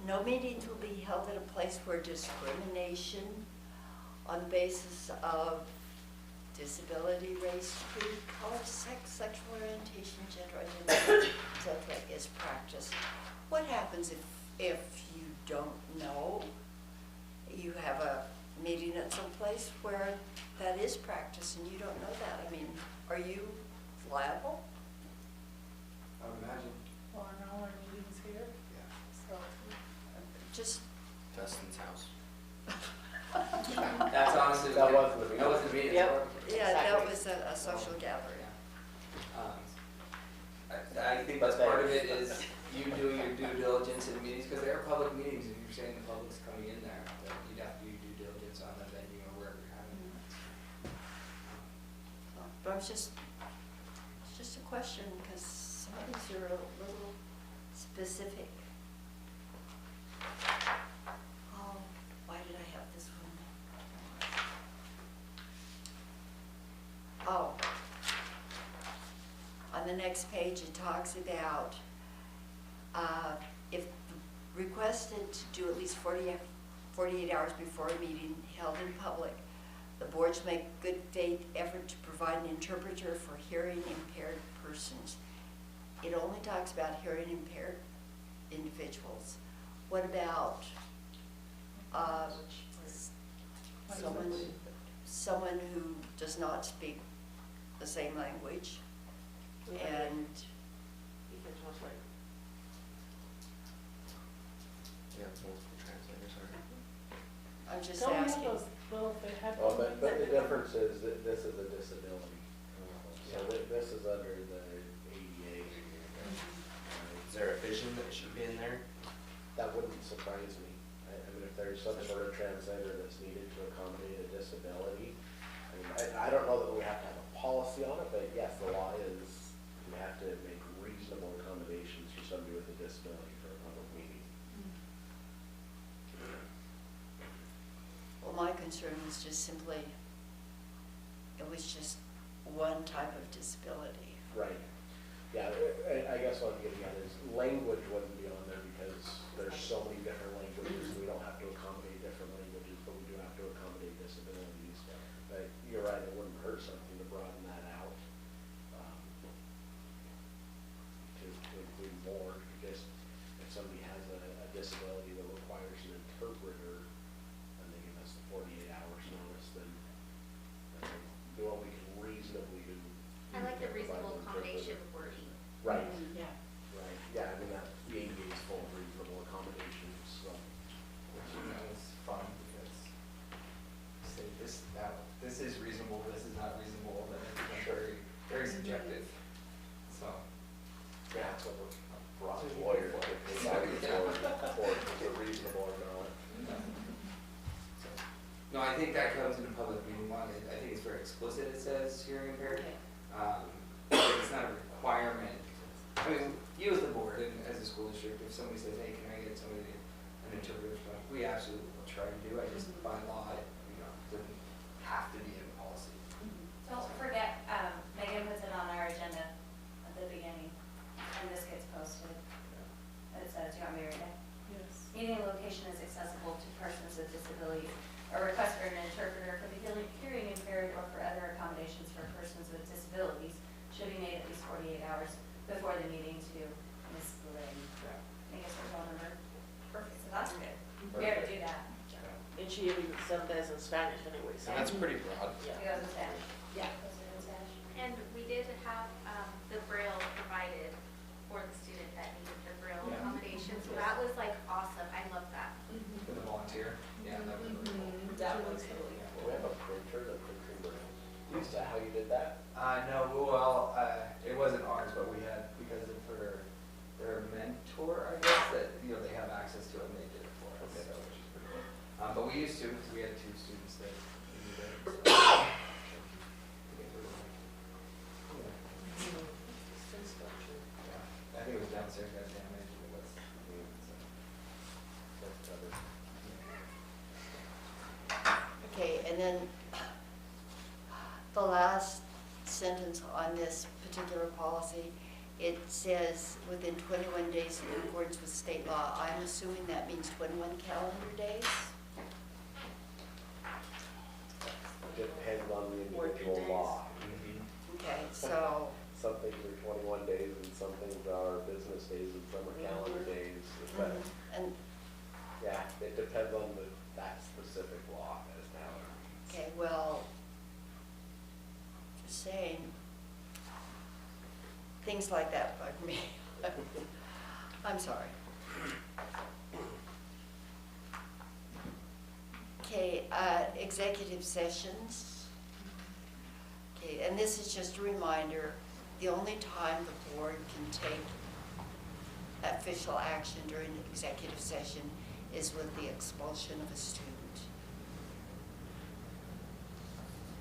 No meetings will be held at a place where discrimination on the basis of disability, race, creed, color, sex, sexual orientation, gender identity, etc. is practiced. What happens if you don't know? You have a meeting at some place where that is practiced and you don't know that. I mean, are you liable? I would imagine. Well, now our meeting's here, so. Just, Dustin's house. That's honestly. That wasn't the meeting. That wasn't the meeting. Yep. yeah, that Exactly. was a social gathering. I think that's part of it is you doing your due diligence in meetings, because they are public meetings, and you're saying the public's coming in there, that you'd have to do due diligence on them, then you know where you're having it. But I was it's just a question, because some of these are a little specific. Oh, why did I have this one? Oh. On the next page, it talks about, if requested to do at least 48 hours before a meeting held in public, the board should make good faith effort to provide an interpreter for hearing impaired persons. It only talks about hearing impaired individuals. What about someone who does not speak the same language and You can translate. Yeah, multiple translators are. I'm just Don't we have asking. those little, they had. Well, but the difference is that this is a disability. So this is under the ADA, Is there a vision that should be in there? That wouldn't surprise me. I mean, if there's some sort of transgender that's needed to accommodate a disability, I mean, I don't know that we have to have a policy on it, but yes, the law is, you have to make reasonable accommodations for somebody with a disability for a public meeting. Well, my concern was just simply, it was just one type of disability. Right. Yeah, I guess what I'm getting at is language wouldn't be on there because there's so many different languages. We don't have to accommodate different languages, but we do have to accommodate disabilities. But you're right, it wouldn't hurt something to broaden that out, to include more, because if somebody has a disability that requires an interpreter, and they give us the 48 hours notice, then do what we can reasonably do. I like the to provide reasonable an accommodation interpreter. wording. Right, Yeah. right, yeah, I mean, that, the ADA is full of reasonable accommodations, so. Which, you know, is fun because say this is reasonable, this is not reasonable, then it becomes very, very subjective. So, Yeah, that's what we're broad lawyers, if they value for is it reasonable or not. so, no, I think that comes in a public meeting one. I think it's very explicit, it says hearing impaired. Okay. It's not a requirement. I mean, you as the board and as a school district, if somebody says, hey, can I get somebody, an interpreter, we absolutely will try to do. I just, by law, it, you know, doesn't have to be in policy. Don't forget, Megan puts it on our agenda at the beginning, and this gets posted. It says, do you want me to read it? Yes. Meeting location is accessible to persons with disabilities. A request for an interpreter for the hearing impaired or for other accommodations for persons with disabilities should be made at least 48 hours before the meeting to Ms. Lynn. I guess we're phone number. Perfect, so that's good. We have to do that. And she even sent this in Spanish anyway, so. And that's pretty broad. Yeah. It goes in Spanish. Yeah. Goes in Spanish. And we did have, the Braille provided for the student that needed the Braille Yeah. accommodation, so that was like awesome, I love that. For the volunteer, yeah, that was really cool. That was really Do cool. we have a printer that prints in Braille? Is that how you did that? No, well, it wasn't ours, but we had, because of their mentor, I guess, that, you know, they have access to it and they did it for us, Okay. so, which is pretty cool. But we used to, because we had 2 students that needed it, so. I think it was like, yeah, I think it was downstairs got damaged, and it was, so. That's covered. Okay, and then the last sentence on this particular policy, it says within 21 days in accordance with state law. I'm assuming that means 21 calendar days? Depends on the Working individual days. law. Okay, so, Some things are 21 days and some things are business days and some are calendar days. But and, yeah, it depends on that specific law as to how it reads. okay, well, just saying, things like that bug me. I'm sorry. Okay, executive sessions. Okay, and this is just a reminder, the only time the board can take official action during the executive session is with the expulsion of a student.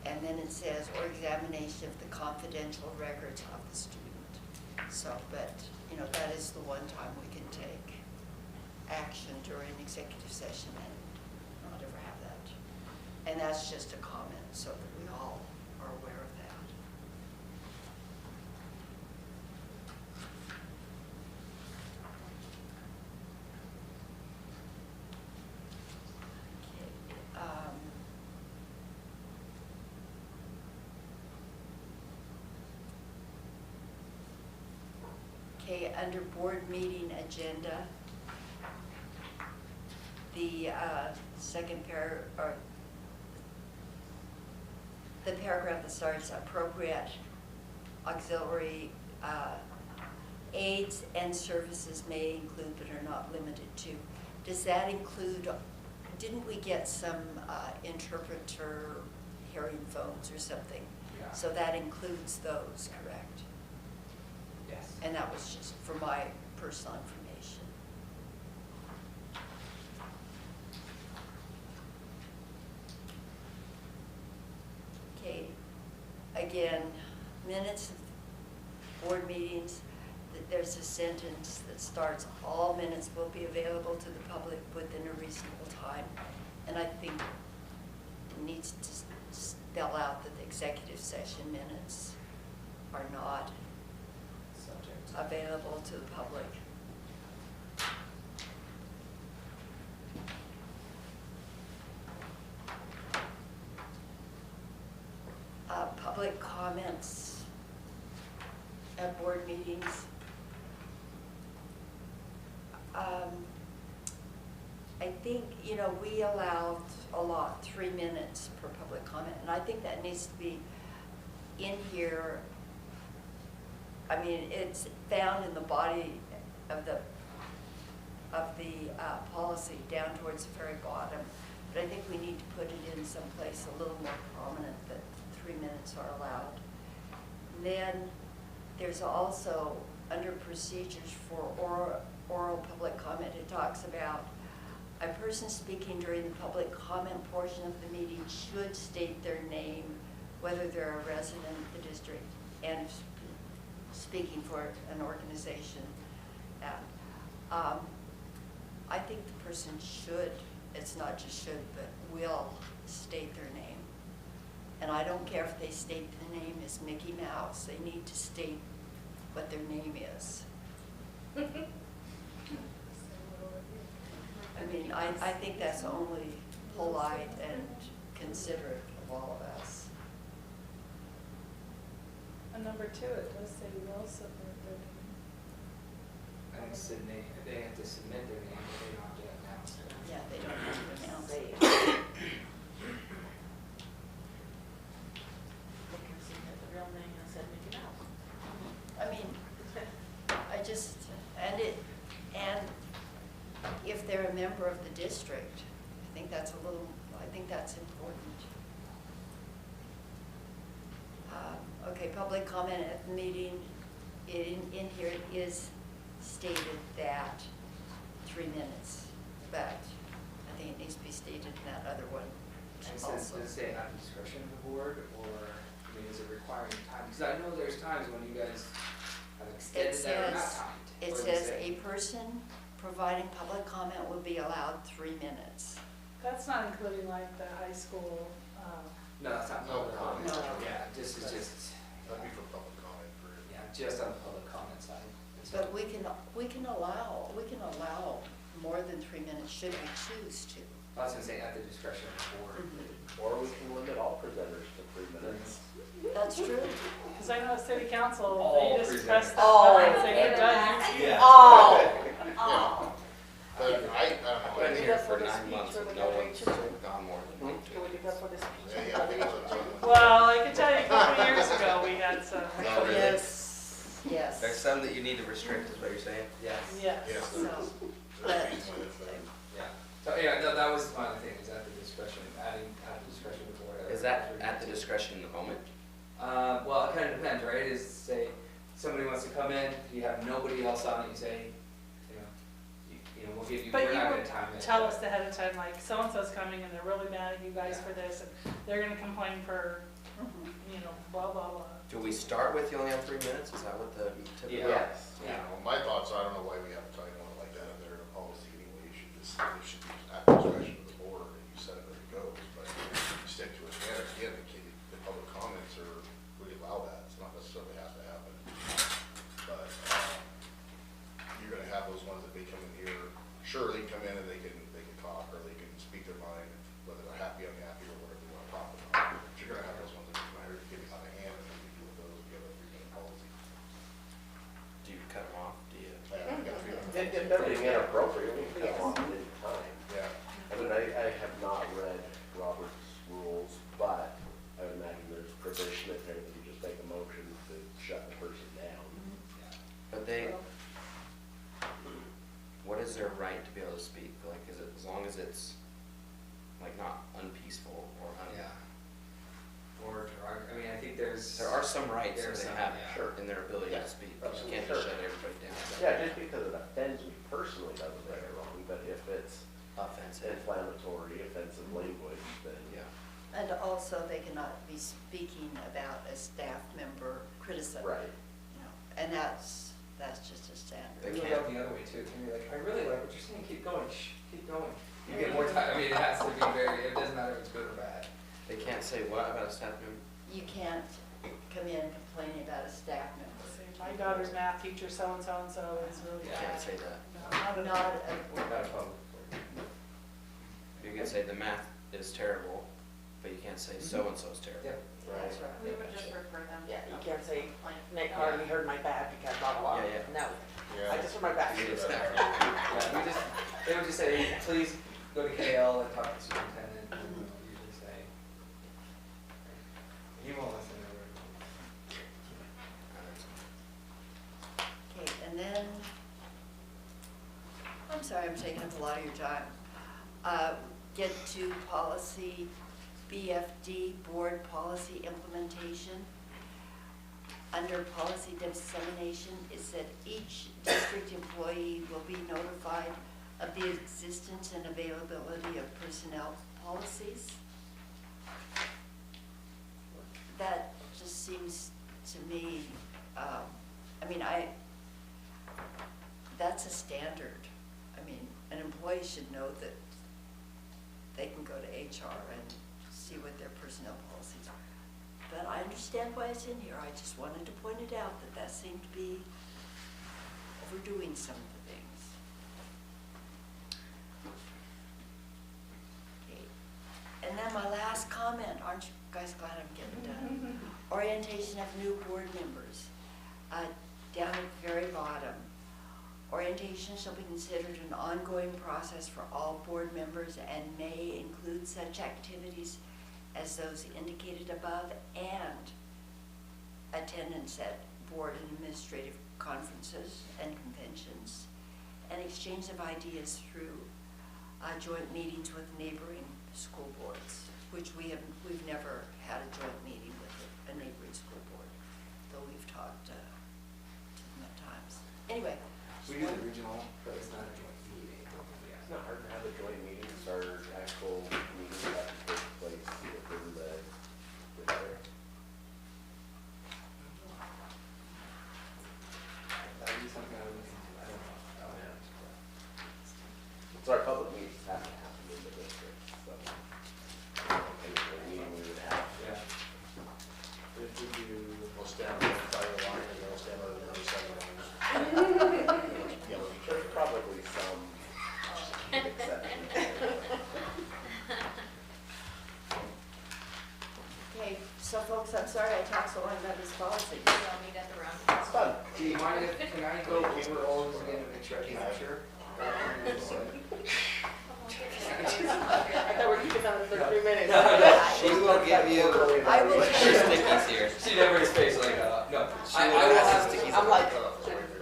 And then it says, or examination of the confidential records of the student. So, but, you know, that is the one time we can take action during executive session and not ever have that. And that's just a comment so that we all are aware of that. Okay, okay, under board meeting agenda, the second or the paragraph that starts appropriate auxiliary aids and services may include but are not limited to. Does that include, didn't we get some interpreter hearing phones or something? Yeah. So that includes those, correct? Yes. And that was just for my personal information. Okay, again, minutes of board meetings, there's a sentence that starts, all minutes will be available to the public within a reasonable time. And I think it needs to spell out that the executive session minutes are not Subject. available to the public. Public comments at board meetings. I think, you know, we allowed a lot, 3 minutes per public comment, and I think that needs to be in here. I mean, it's found in the body of the policy down towards the very bottom, but I think we need to put it in someplace a little more prominent that 3 minutes are allowed. Then there's also, under procedures for oral public comment, it talks about a person speaking during the public comment portion of the meeting should state their name, whether they're a resident of the district and speaking for an organization. And I think the person should, it's not just should, but will state their name. And I don't care if they state the name as Mickey Mouse, they need to state what their name is. I mean, I think that's only polite and considerate of all of us. And number 2, it does say will submit their name. I think Sydney, they have to submit their name, but they don't have to announce it. Yeah, they don't have to announce it. The real name, I said Mickey Mouse. I mean, I just, and if they're a member of the district, I think that's important. Okay, public comment at the meeting, in here it is stated that 3 minutes, but I think it needs to be stated in that other one And also. does it say at the discretion of the board, or, I mean, is it requiring time? Because I know there's times when you guys have extended that or not timed. It What does it says say? a person providing public comment will be allowed 3 minutes. That's not including like the high school, No, that's not No, public comment. no. Yeah, this is just, That'd be for public comment for. yeah, just on the public comment side. But we can allow more than 3 minutes should we choose to. I was gonna say at the discretion of the board. Or we can limit all presenters to 3 minutes. That's true. because I know city council, All they just presenters. press the Oh. button and say you're done. Yeah. Oh. But I don't know. Been I here think- for 9 months and no one's gone more than one. Can we do that for this speech? Yeah, I think it's a- Well, I can tell you a couple of years ago, we had some, No, really? Yes. There's some that you need to restrict, is what you're saying? Yes. yes. Yeah. So, but, Yeah. So, yeah, no, that was my other thing, is at the discretion, adding at the discretion of the board. Is that at the discretion in the moment? Well, it kind of depends, right? Is, say, somebody wants to come in, you have nobody else on it, you say, you know, we'll give you, But we're you not would gonna time it. tell us ahead of time, like, so-and-so's coming and they're really mad at you guys for this, and they're gonna complain for, you know, blah, blah, blah. Do we start with you only have 3 minutes? Is that what the typical? Yeah. Yes. You know, my thoughts, I don't know why we have to title it like that in there in a policy anyway. You should just, it should be at the discretion of the board and you set it where it goes. But you stick to it. And again, the public comments are, we allow that. It's not necessarily has to happen. But you're gonna have those ones that may come in here. Sure, they can come in and they can talk or they can speak their mind, whether they're happy, unhappy, or whatever they want to talk about. But you're gonna have those ones that come out here to get it out of hand and then you deal with those if you have a 3-minute policy. Do you cut them off? Do you? Yeah, you got 3 minutes. If nothing inappropriate, we can have one at a time. Yeah. I mean, I some rights that they have Sure. in their ability Yeah. to speak. You can't just shut everybody down. Yeah, just because it offends me personally doesn't make it wrong, but if it's Offensive. inflammatory, offensive language, then. Yeah. And also, they cannot be speaking about a staff member criticism. Right. You know, and that's just a standard. They You can't. look out the other way too, it can be like, I really like what you're saying, keep going, keep going. You get more time, I mean, it has to be very, it doesn't matter if it's good or bad. They can't say what about a staff member? You can't come in complaining about a staff member. Say, my daughter's math teacher, so-and-so and so is really You bad. can't say that. No, not at all. Not a, Not a public. You can say the math is terrible, but you can't say so-and-so is terrible. Yeah. that's right. We would just refer them. Yeah, you can't say, Nick hardly heard my back because blah, blah, blah. Yeah, yeah. No, I just heard my back. You need a staff. Yeah, we just, they would just say, please go to KL and talk to the superintendent, and we'll usually say. He won't listen to Okay, and then, I'm sorry, I'm taking up a lot of your time. Get to policy BFD, board policy implementation. Under policy dissemination, it said each district employee will be notified of the existence and availability of personnel policies. That just seems to me, that's a standard. I mean, an employee should know that they can go to HR and see what their personnel policies are. But I understand why it's in here. I just wanted to point it out that seemed to be overdoing some of the things. Okay. And then my last comment, aren't you guys glad I'm getting done? Orientation of new board members. Down at the very bottom. Orientation shall be considered an ongoing process for all board members and may include such activities as those indicated above and attendance at board and administrative conferences and conventions and exchange of ideas through joint meetings with neighboring school boards, which we've never had a joint meeting with a neighboring school board, though we've talked to them at times. Anyway. We do the regional, but it's not a joint meeting. It's not hard to have the joint meetings or actual meetings that take place within the district. That'd be something I would look into, I don't know. So our public meetings have to happen in the district, so. Any meeting we would have. Yeah. If we do, we'll stand on the fire line and they'll stand on the other side of the line. Yell at each There's other. probably some exceptions. Okay, so folks, I'm sorry I talked so long about this policy. We all meet at the round It's table. fun. Do you mind if, can I go over all of this again to make sure I capture? I thought we were keeping on for 3 minutes. She will give you, I will- there's stickies here. She never his face like, no. She I will will have have, stickies. I'm like,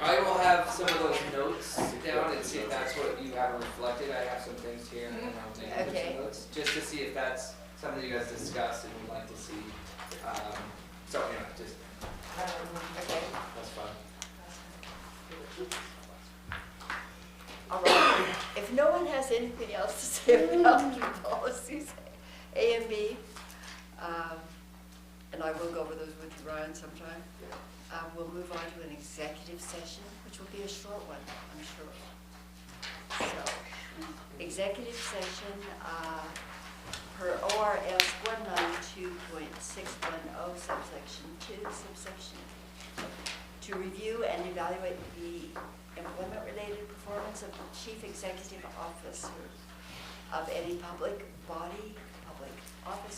I will have some of those notes down and see if that's what you have reflected. I have some things here and then I'll take Okay. some notes, just to see if that's something you guys discussed and would like to see. So, anyway, just, Okay, that's fun. all right. If no one has anything else to say about the policies, A and B, and I will go over those with you, Ryan, sometime. We'll move on to an executive session, which will be a short one, I'm sure. So, executive session, per ORS 192.610 subsection 2, subsection, to review and evaluate the employment-related performance of the chief executive officer of any public body, public officer,